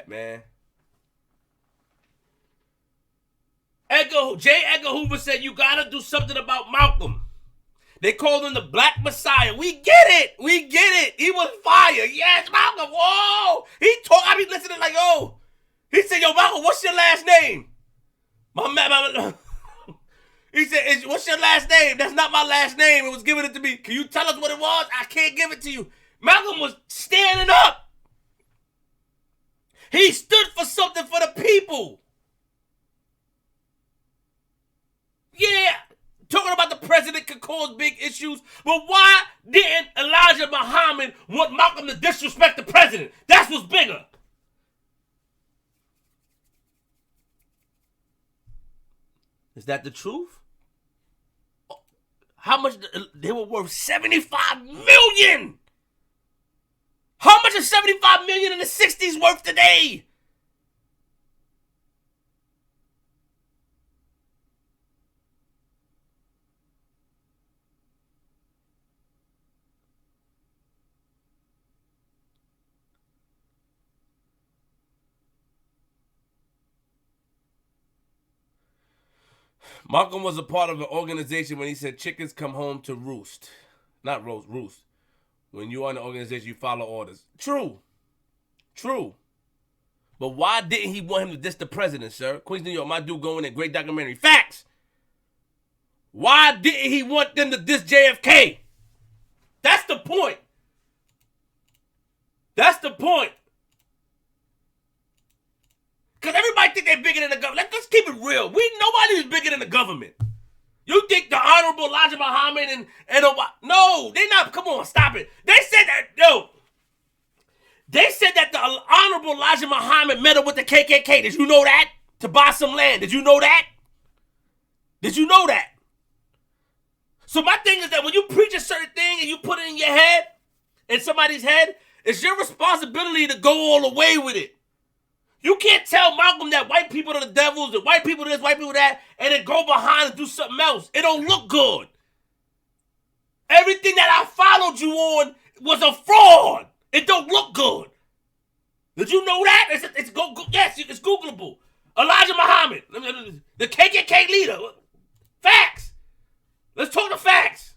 man. J. Edgar Hoover said you gotta do something about Malcolm. They called him the Black Messiah. We get it. He was fire. Yes, Malcolm. Whoa. I be listening like, yo. He said, yo, Malcolm, what's your last name? He said, what's your last name? That's not my last name. It was giving it to me. Can you tell us what it was? I can't give it to you. Malcolm was standing up. He stood for something for the people. Yeah, talking about the president could cause big issues, but why didn't Elijah Muhammad want Malcolm to disrespect the president? That's what's bigger. Is that the truth? How much they were worth? 75 million. How much is 75 million in the 60s worth today? Malcolm was a part of an organization when he said chickens come home to roost. Not roast, roost. When you are in an organization, you follow orders. True. True. But why didn't he want him to diss the president, sir? Queens, New York, my dude going in, great documentary. Facts. Why didn't he want them to diss JFK? That's the point. That's the point. Because everybody think they're bigger than the government. Let's keep it real. Nobody is bigger than the government. You think the Honorable Elijah Muhammad and no, they not. Come on, stop it. They said that, they said that the Honorable Elijah Muhammad met up with the KKK. Did you know that? To buy some land. Did you know that? Did you know that? So my thing is that when you preach a certain thing and you put it in your head, in somebody's head, it's your responsibility to go all the way with it. You can't tell Malcolm that white people are the devils, and white people this, white people that, and then go behind and do something else. It don't look good. Everything that I followed you on was a fraud. It don't look good. Did you know that? Yes, it's Googleable. Elijah Muhammad, the KKK leader. Facts. Let's talk the facts.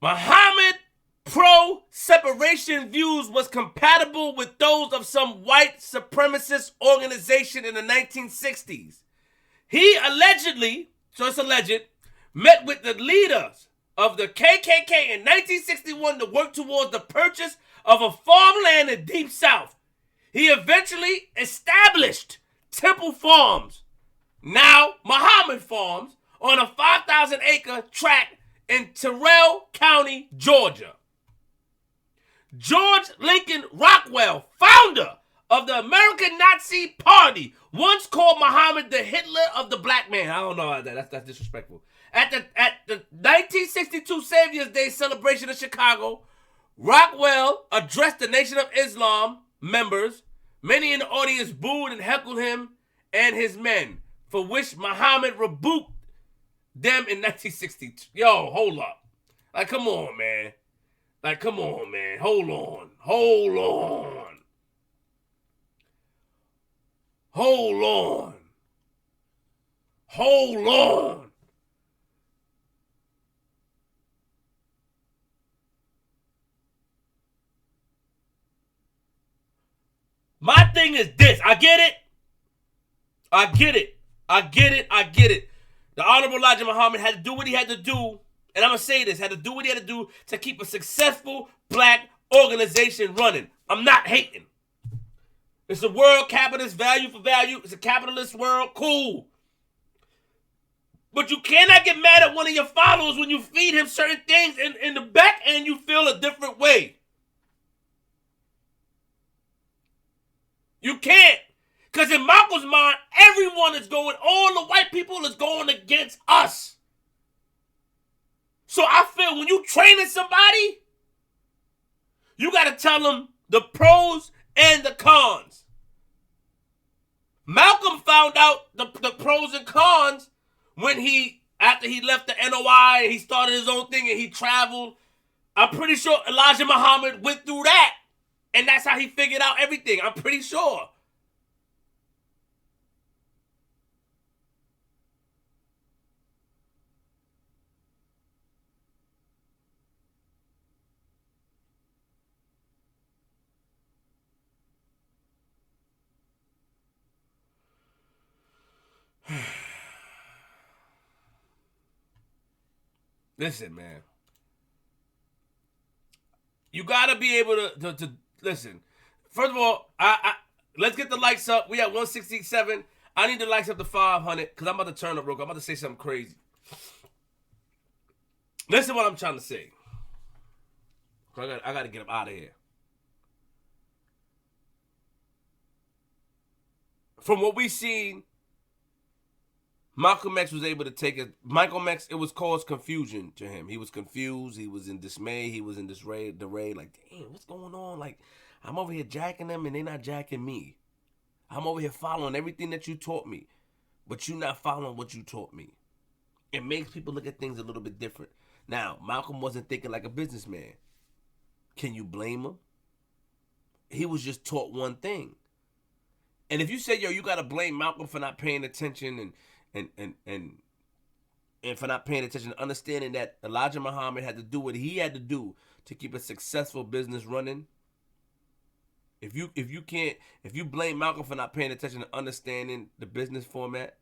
Muhammad pro-separation views was compatible with those of some white supremacist organization in the 1960s. He allegedly, so it's alleged, met with the leaders of the KKK in 1961 to work towards the purchase of a farmland in Deep South. He eventually established Temple Farms, now Muhammad Farms, on a 5,000-acre tract in Terrell County, Georgia. George Lincoln Rockwell, founder of the American Nazi Party, once called Muhammad the Hitler of the black man. I don't know about that. That's disrespectful. At the 1962 Savior's Day celebration in Chicago, Rockwell addressed the Nation of Islam members. Many in the audience booed and heckled him and his men, for which Muhammad rebuked them in 1962. Yo, hold up. Like, come on, man. Hold on. My thing is this. I get it. The Honorable Elijah Muhammad had to do what he had to do, and I'm going to say this, had to do what he had to do to keep a successful black organization running. I'm not hating. It's a world capitalist, value for value. It's a capitalist world. Cool. But you cannot get mad at one of your followers when you feed him certain things, and in the back end you feel a different way. You can't. Because in Malcolm's mind, all the white people is going against us. So I feel when you training somebody, you got to tell them the pros and the cons. Malcolm found out the pros and cons when after he left the NOI, he started his own thing and he traveled. I'm pretty sure Elijah Muhammad went through that. And that's how he figured out everything. I'm pretty sure. Listen, man. You gotta be able to listen. First of all, I let's get the likes up. We at 167. I need the likes up to 500 because I'm about to turn up real quick. I'm about to say something crazy. Listen to what I'm trying to say. I gotta get him out of here. From what we seen, Malcolm X was able to take it. Malcolm X, it was caused confusion to him. He was confused. He was in dismay. He was in disarray. Like, damn, what's going on? Like, I'm over here jacking them and they're not jacking me. I'm over here following everything that you taught me, but you're not following what you taught me. It makes people look at things a little bit different. Now, Malcolm wasn't thinking like a businessman. Can you blame him? He was just taught one thing. And if you say, yo, you got to blame Malcolm for not paying attention and for not paying attention, understanding that Elijah Muhammad had to do what he had to do to keep a successful business running. If you blame Malcolm for not paying attention and understanding the business format,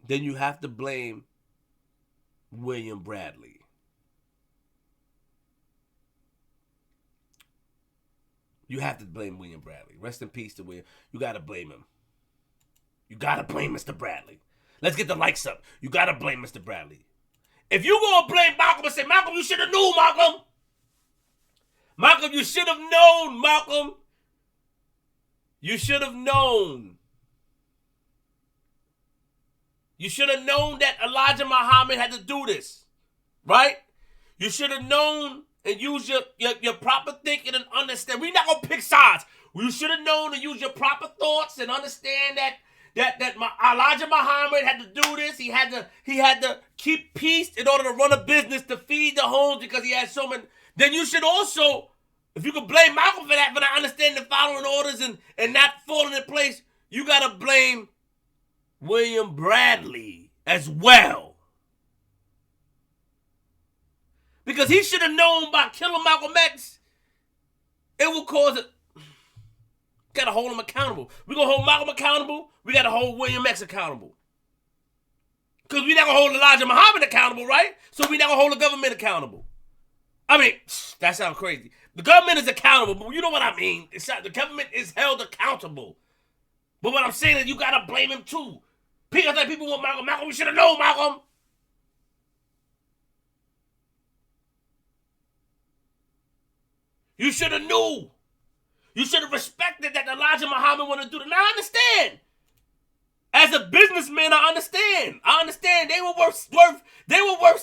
then you have to blame William Bradley. You have to blame William Bradley. Rest in peace to William. You got to blame him. You got to blame Mr. Bradley. Let's get the likes up. You got to blame Mr. Bradley. If you going to blame Malcolm and say, Malcolm, you should have known, Malcolm. Malcolm, you should have known, Malcolm. You should have known. You should have known that Elijah Muhammad had to do this. Right? You should have known and use your proper thinking and understand. We're not going to pick sides. You should have known to use your proper thoughts and understand that Elijah Muhammad had to do this. He had to keep peace in order to run a business to feed the homes because he had so many. Then you should also, if you could blame Malcolm for that, for not understanding the following orders and not falling in place, you got to blame William Bradley as well. Because he should have known by killing Malcolm X, it will cause it. Got to hold him accountable. We're going to hold Malcolm accountable. We got to hold William X accountable. Because we're not going to hold Elijah Muhammad accountable, right? So we're not going to hold the government accountable. I mean, that sounds crazy. The government is accountable, but you know what I mean. The government is held accountable. But what I'm saying is you got to blame him too. People want Malcolm. Malcolm, you should have known, Malcolm. You should have knew. You should have respected that Elijah Muhammad wanted to do that. Now I understand. As a businessman, I understand. They were worth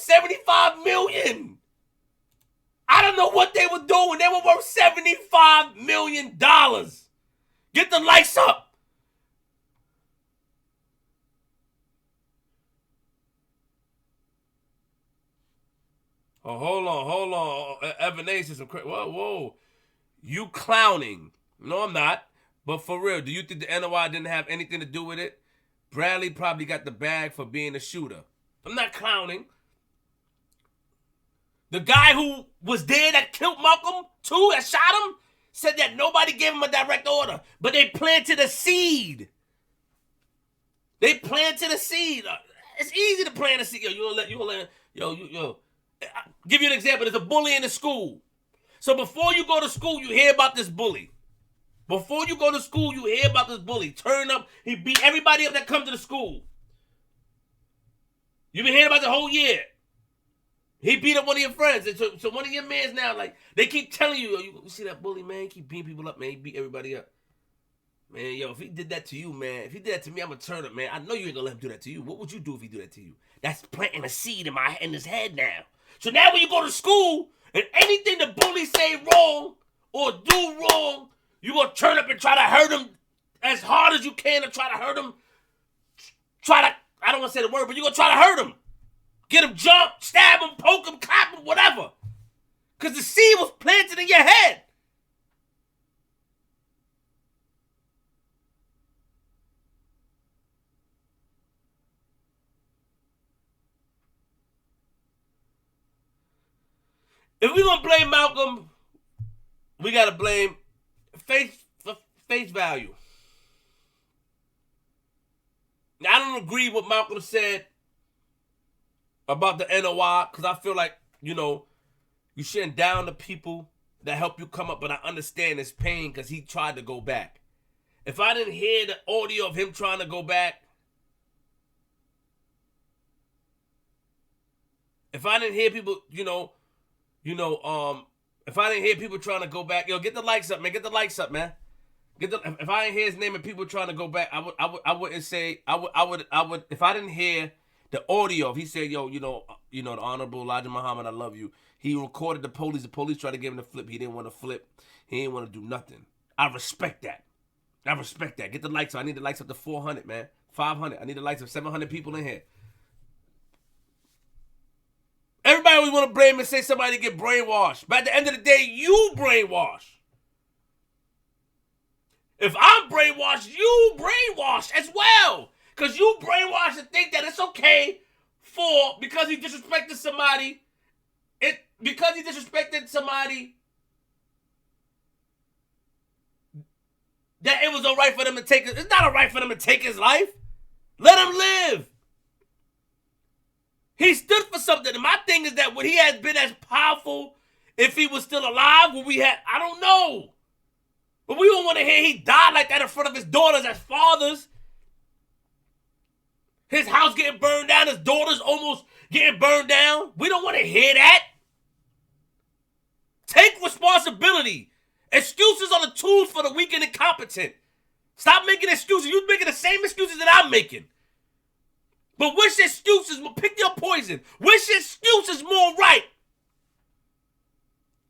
$75 million. I don't know what they were doing. They were worth $75 million. Get the lights up. Oh, hold on. Evan says some crazy. Whoa. You clowning. No, I'm not. But for real, do you think the NOI didn't have anything to do with it? Bradley probably got the bag for being a shooter. I'm not clowning. The guy who was there that killed Malcolm, too, that shot him, said that nobody gave him a direct order. But they planted a seed. It's easy to plant a seed. Yo. I'll give you an example. There's a bully in the school. So before you go to school, you hear about this bully. Turn up. He beat everybody up that come to the school. You've been hearing about the whole year. He beat up one of your friends. And so one of your mans now, like, they keep telling you, you see that bully, man? He keep beating people up, man. He beat everybody up. Man, yo, if he did that to you, man, if he did that to me, I'm going to turn up, man. I know you ain't going to let him do that to you. What would you do if he do that to you? That's planting a seed in his head now. So now when you go to school, and anything the bully say wrong or do wrong, you going to turn up and try to hurt him as hard as you can to try to hurt him. I don't want to say the word, but you're going to try to hurt him. Get him jumped, stab him, poke him, clap him, whatever. Because the seed was planted in your head. If we're going to blame Malcolm, we got to blame face value. Now, I don't agree with what Malcolm said about the NOI because I feel like you know, you shouldn't down the people that help you come up, but I understand his pain because he tried to go back. If I didn't hear the audio of him trying to go back, if I didn't hear people, if I didn't hear people trying to go back, yo, get the likes up, man. Get the likes up, man. If I didn't hear his name and people trying to go back, I wouldn't say I would if I didn't hear the audio. If he said, yo, the Honorable Elijah Muhammad, I love you. He recorded the police. The police tried to give him the flip. He didn't want to flip. He didn't want to do nothing. I respect that. Get the likes up. I need the likes up to 400, man. 500. I need the likes of 700 people in here. Everybody always want to blame and say somebody get brainwashed. But at the end of the day, you brainwash. If I'm brainwashed, you brainwash as well. Because you brainwash and think that it's okay because he disrespected somebody, that it was all right for them to take it. It's not all right for them to take his life. Let him live. He stood for something. And my thing is that would he have been as powerful if he was still alive? I don't know. But we don't want to hear he died like that in front of his daughters as fathers. His house getting burned down. His daughters almost getting burned down. We don't want to hear that. Take responsibility. Excuses are the tools for the weak and incompetent. Stop making excuses. You're making the same excuses that I'm making. But which excuses, pick your poison. Which excuse is more right?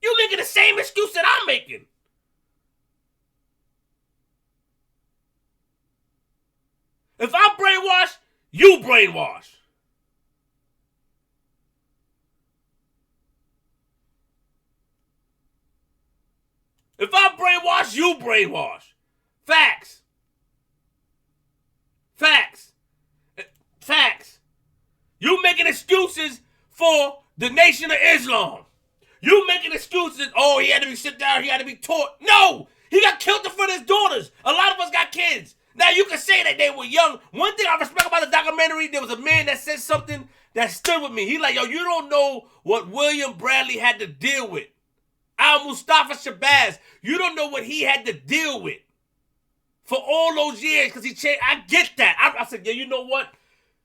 You're making the same excuse that I'm making. If I'm brainwashed, you brainwash. If I'm brainwashed, you brainwash. Facts. You making excuses for the Nation of Islam. You making excuses, he had to be sit down, he had to be taught. No! He got killed in front of his daughters. A lot of us got kids. Now, you can say that they were young. One thing I respect about the documentary, there was a man that said something that stood with me. He like, yo, you don't know what William Bradley had to deal with. Al-Mustafa Shabazz, you don't know what he had to deal with for all those years because he changed. I get that. I said, yeah, you know what?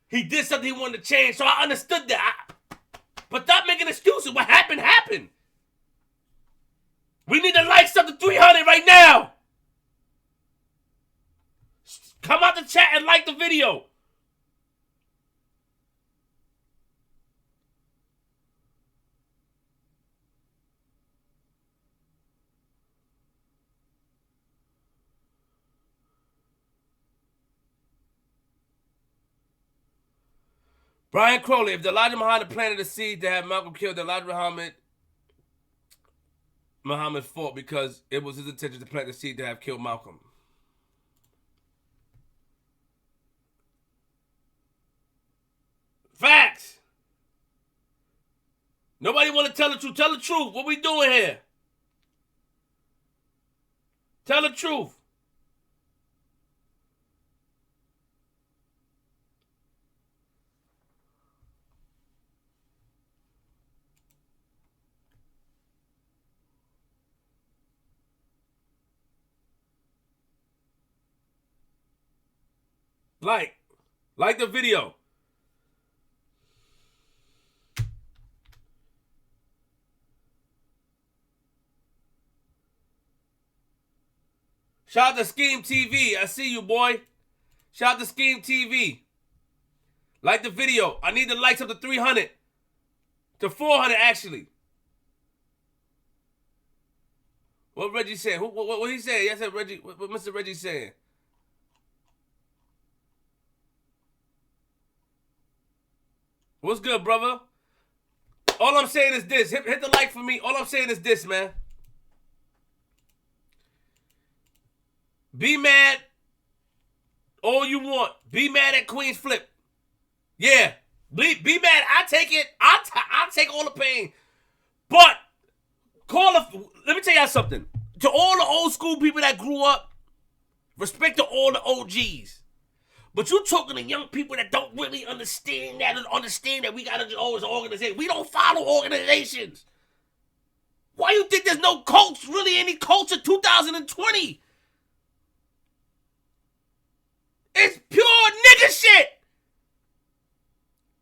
He did something he wanted to change, so I understood that. But stop making excuses. What happened, happened. We need to like something 300 right now. Come out the chat and like the video. Brian Crowley, if the Elijah Muhammad planted a seed to have Malcolm killed, the Elijah Muhammad fought because it was his intention to plant the seed to have killed Malcolm. Facts. Nobody want to tell the truth. Tell the truth. What we doing here? Tell the truth. Like the video. Shout out to Scheme TV. I see you, boy. Shout out to Scheme TV. Like the video. I need the likes up to 300. To 400, actually. What Reggie saying? What he saying? Yes, Reggie. What Mr. Reggie saying? What's good, brother? All I'm saying is this. Hit the like for me. All I'm saying is this, man. Be mad all you want. Be mad at Queenzflip. Yeah. Be mad. I take it. I take all the pain. But let me tell y'all something. To all the old school people that grew up, respect to all the OGs. But you talking to young people that don't really understand that we gotta always organize. We don't follow organizations. Why you think there's no cults, really any cults in 2020? It's pure nigga shit.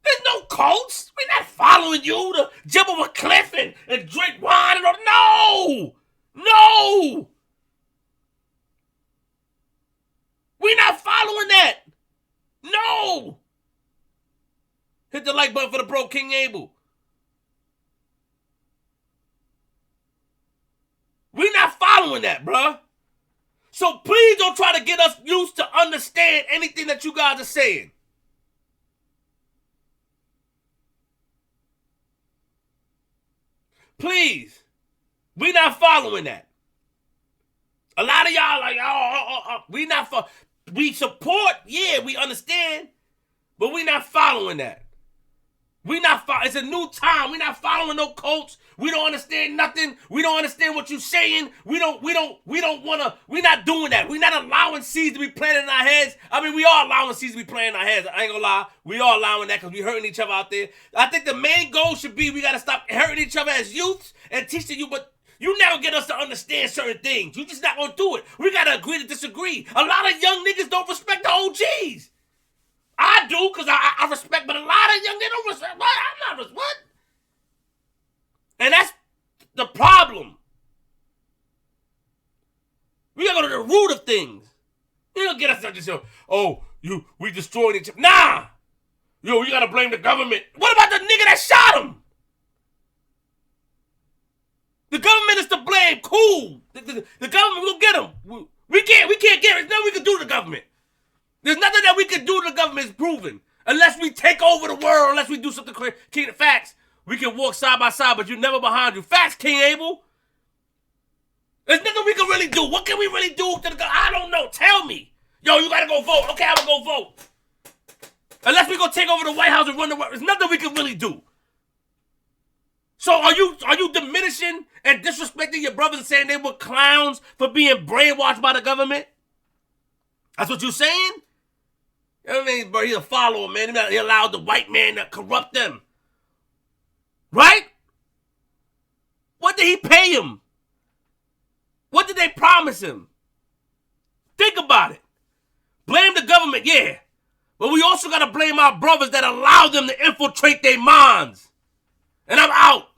There's no cults. We're not following you to jump off a cliff and drink wine. No. No. We're not following that. No. Hit the like button for the bro, King Abel. We're not following that, bruh. So please don't try to get us used to understand anything that you guys are saying. Please. We're not following that. A lot of y'all like, we not we support, yeah, we understand, but we not following that. It's a new time. We're not following no cults. We don't understand nothing. We don't understand what you're saying. We're not doing that. We're not allowing seeds to be planted in our heads. I mean, we are allowing seeds to be planted in our heads. I ain't gonna lie. We are allowing that because we hurting each other out there. I think the main goal should be we gotta stop hurting each other as youths and teaching you, but you never get us to understand certain things. You just not gonna do it. We gotta agree to disagree. A lot of young niggas don't respect the OGs. I do, because I respect, but a lot of young niggas don't respect. What? I'm not, what? And that's the problem. We gotta go to the root of things. You don't get us to just, we destroyed each other. Nah! You gotta blame the government. What about the nigga that shot him? The government is to blame. Cool. The government will get him. We can't get it. There's nothing we can do to the government. There's nothing that we can do to the government is proven. Unless we take over the world, unless we do something crazy. King, facts, we can walk side by side, but you're never behind you. Facts, King Abel. There's nothing we can really do. What can we really do to the government? I don't know. Tell me. Yo, you gotta go vote. Okay, I'm gonna go vote. Unless we go take over the White House and run the world, there's nothing we can really do. So are you diminishing and disrespecting your brothers and saying they were clowns for being brainwashed by the government? That's what you're saying? You know what I mean, bro? He's a follower, man. He allowed the white man to corrupt them. Right? What did he pay him? What did they promise him? Think about it. Blame the government, yeah. But we also got to blame our brothers that allowed them to infiltrate their minds. And I'm out.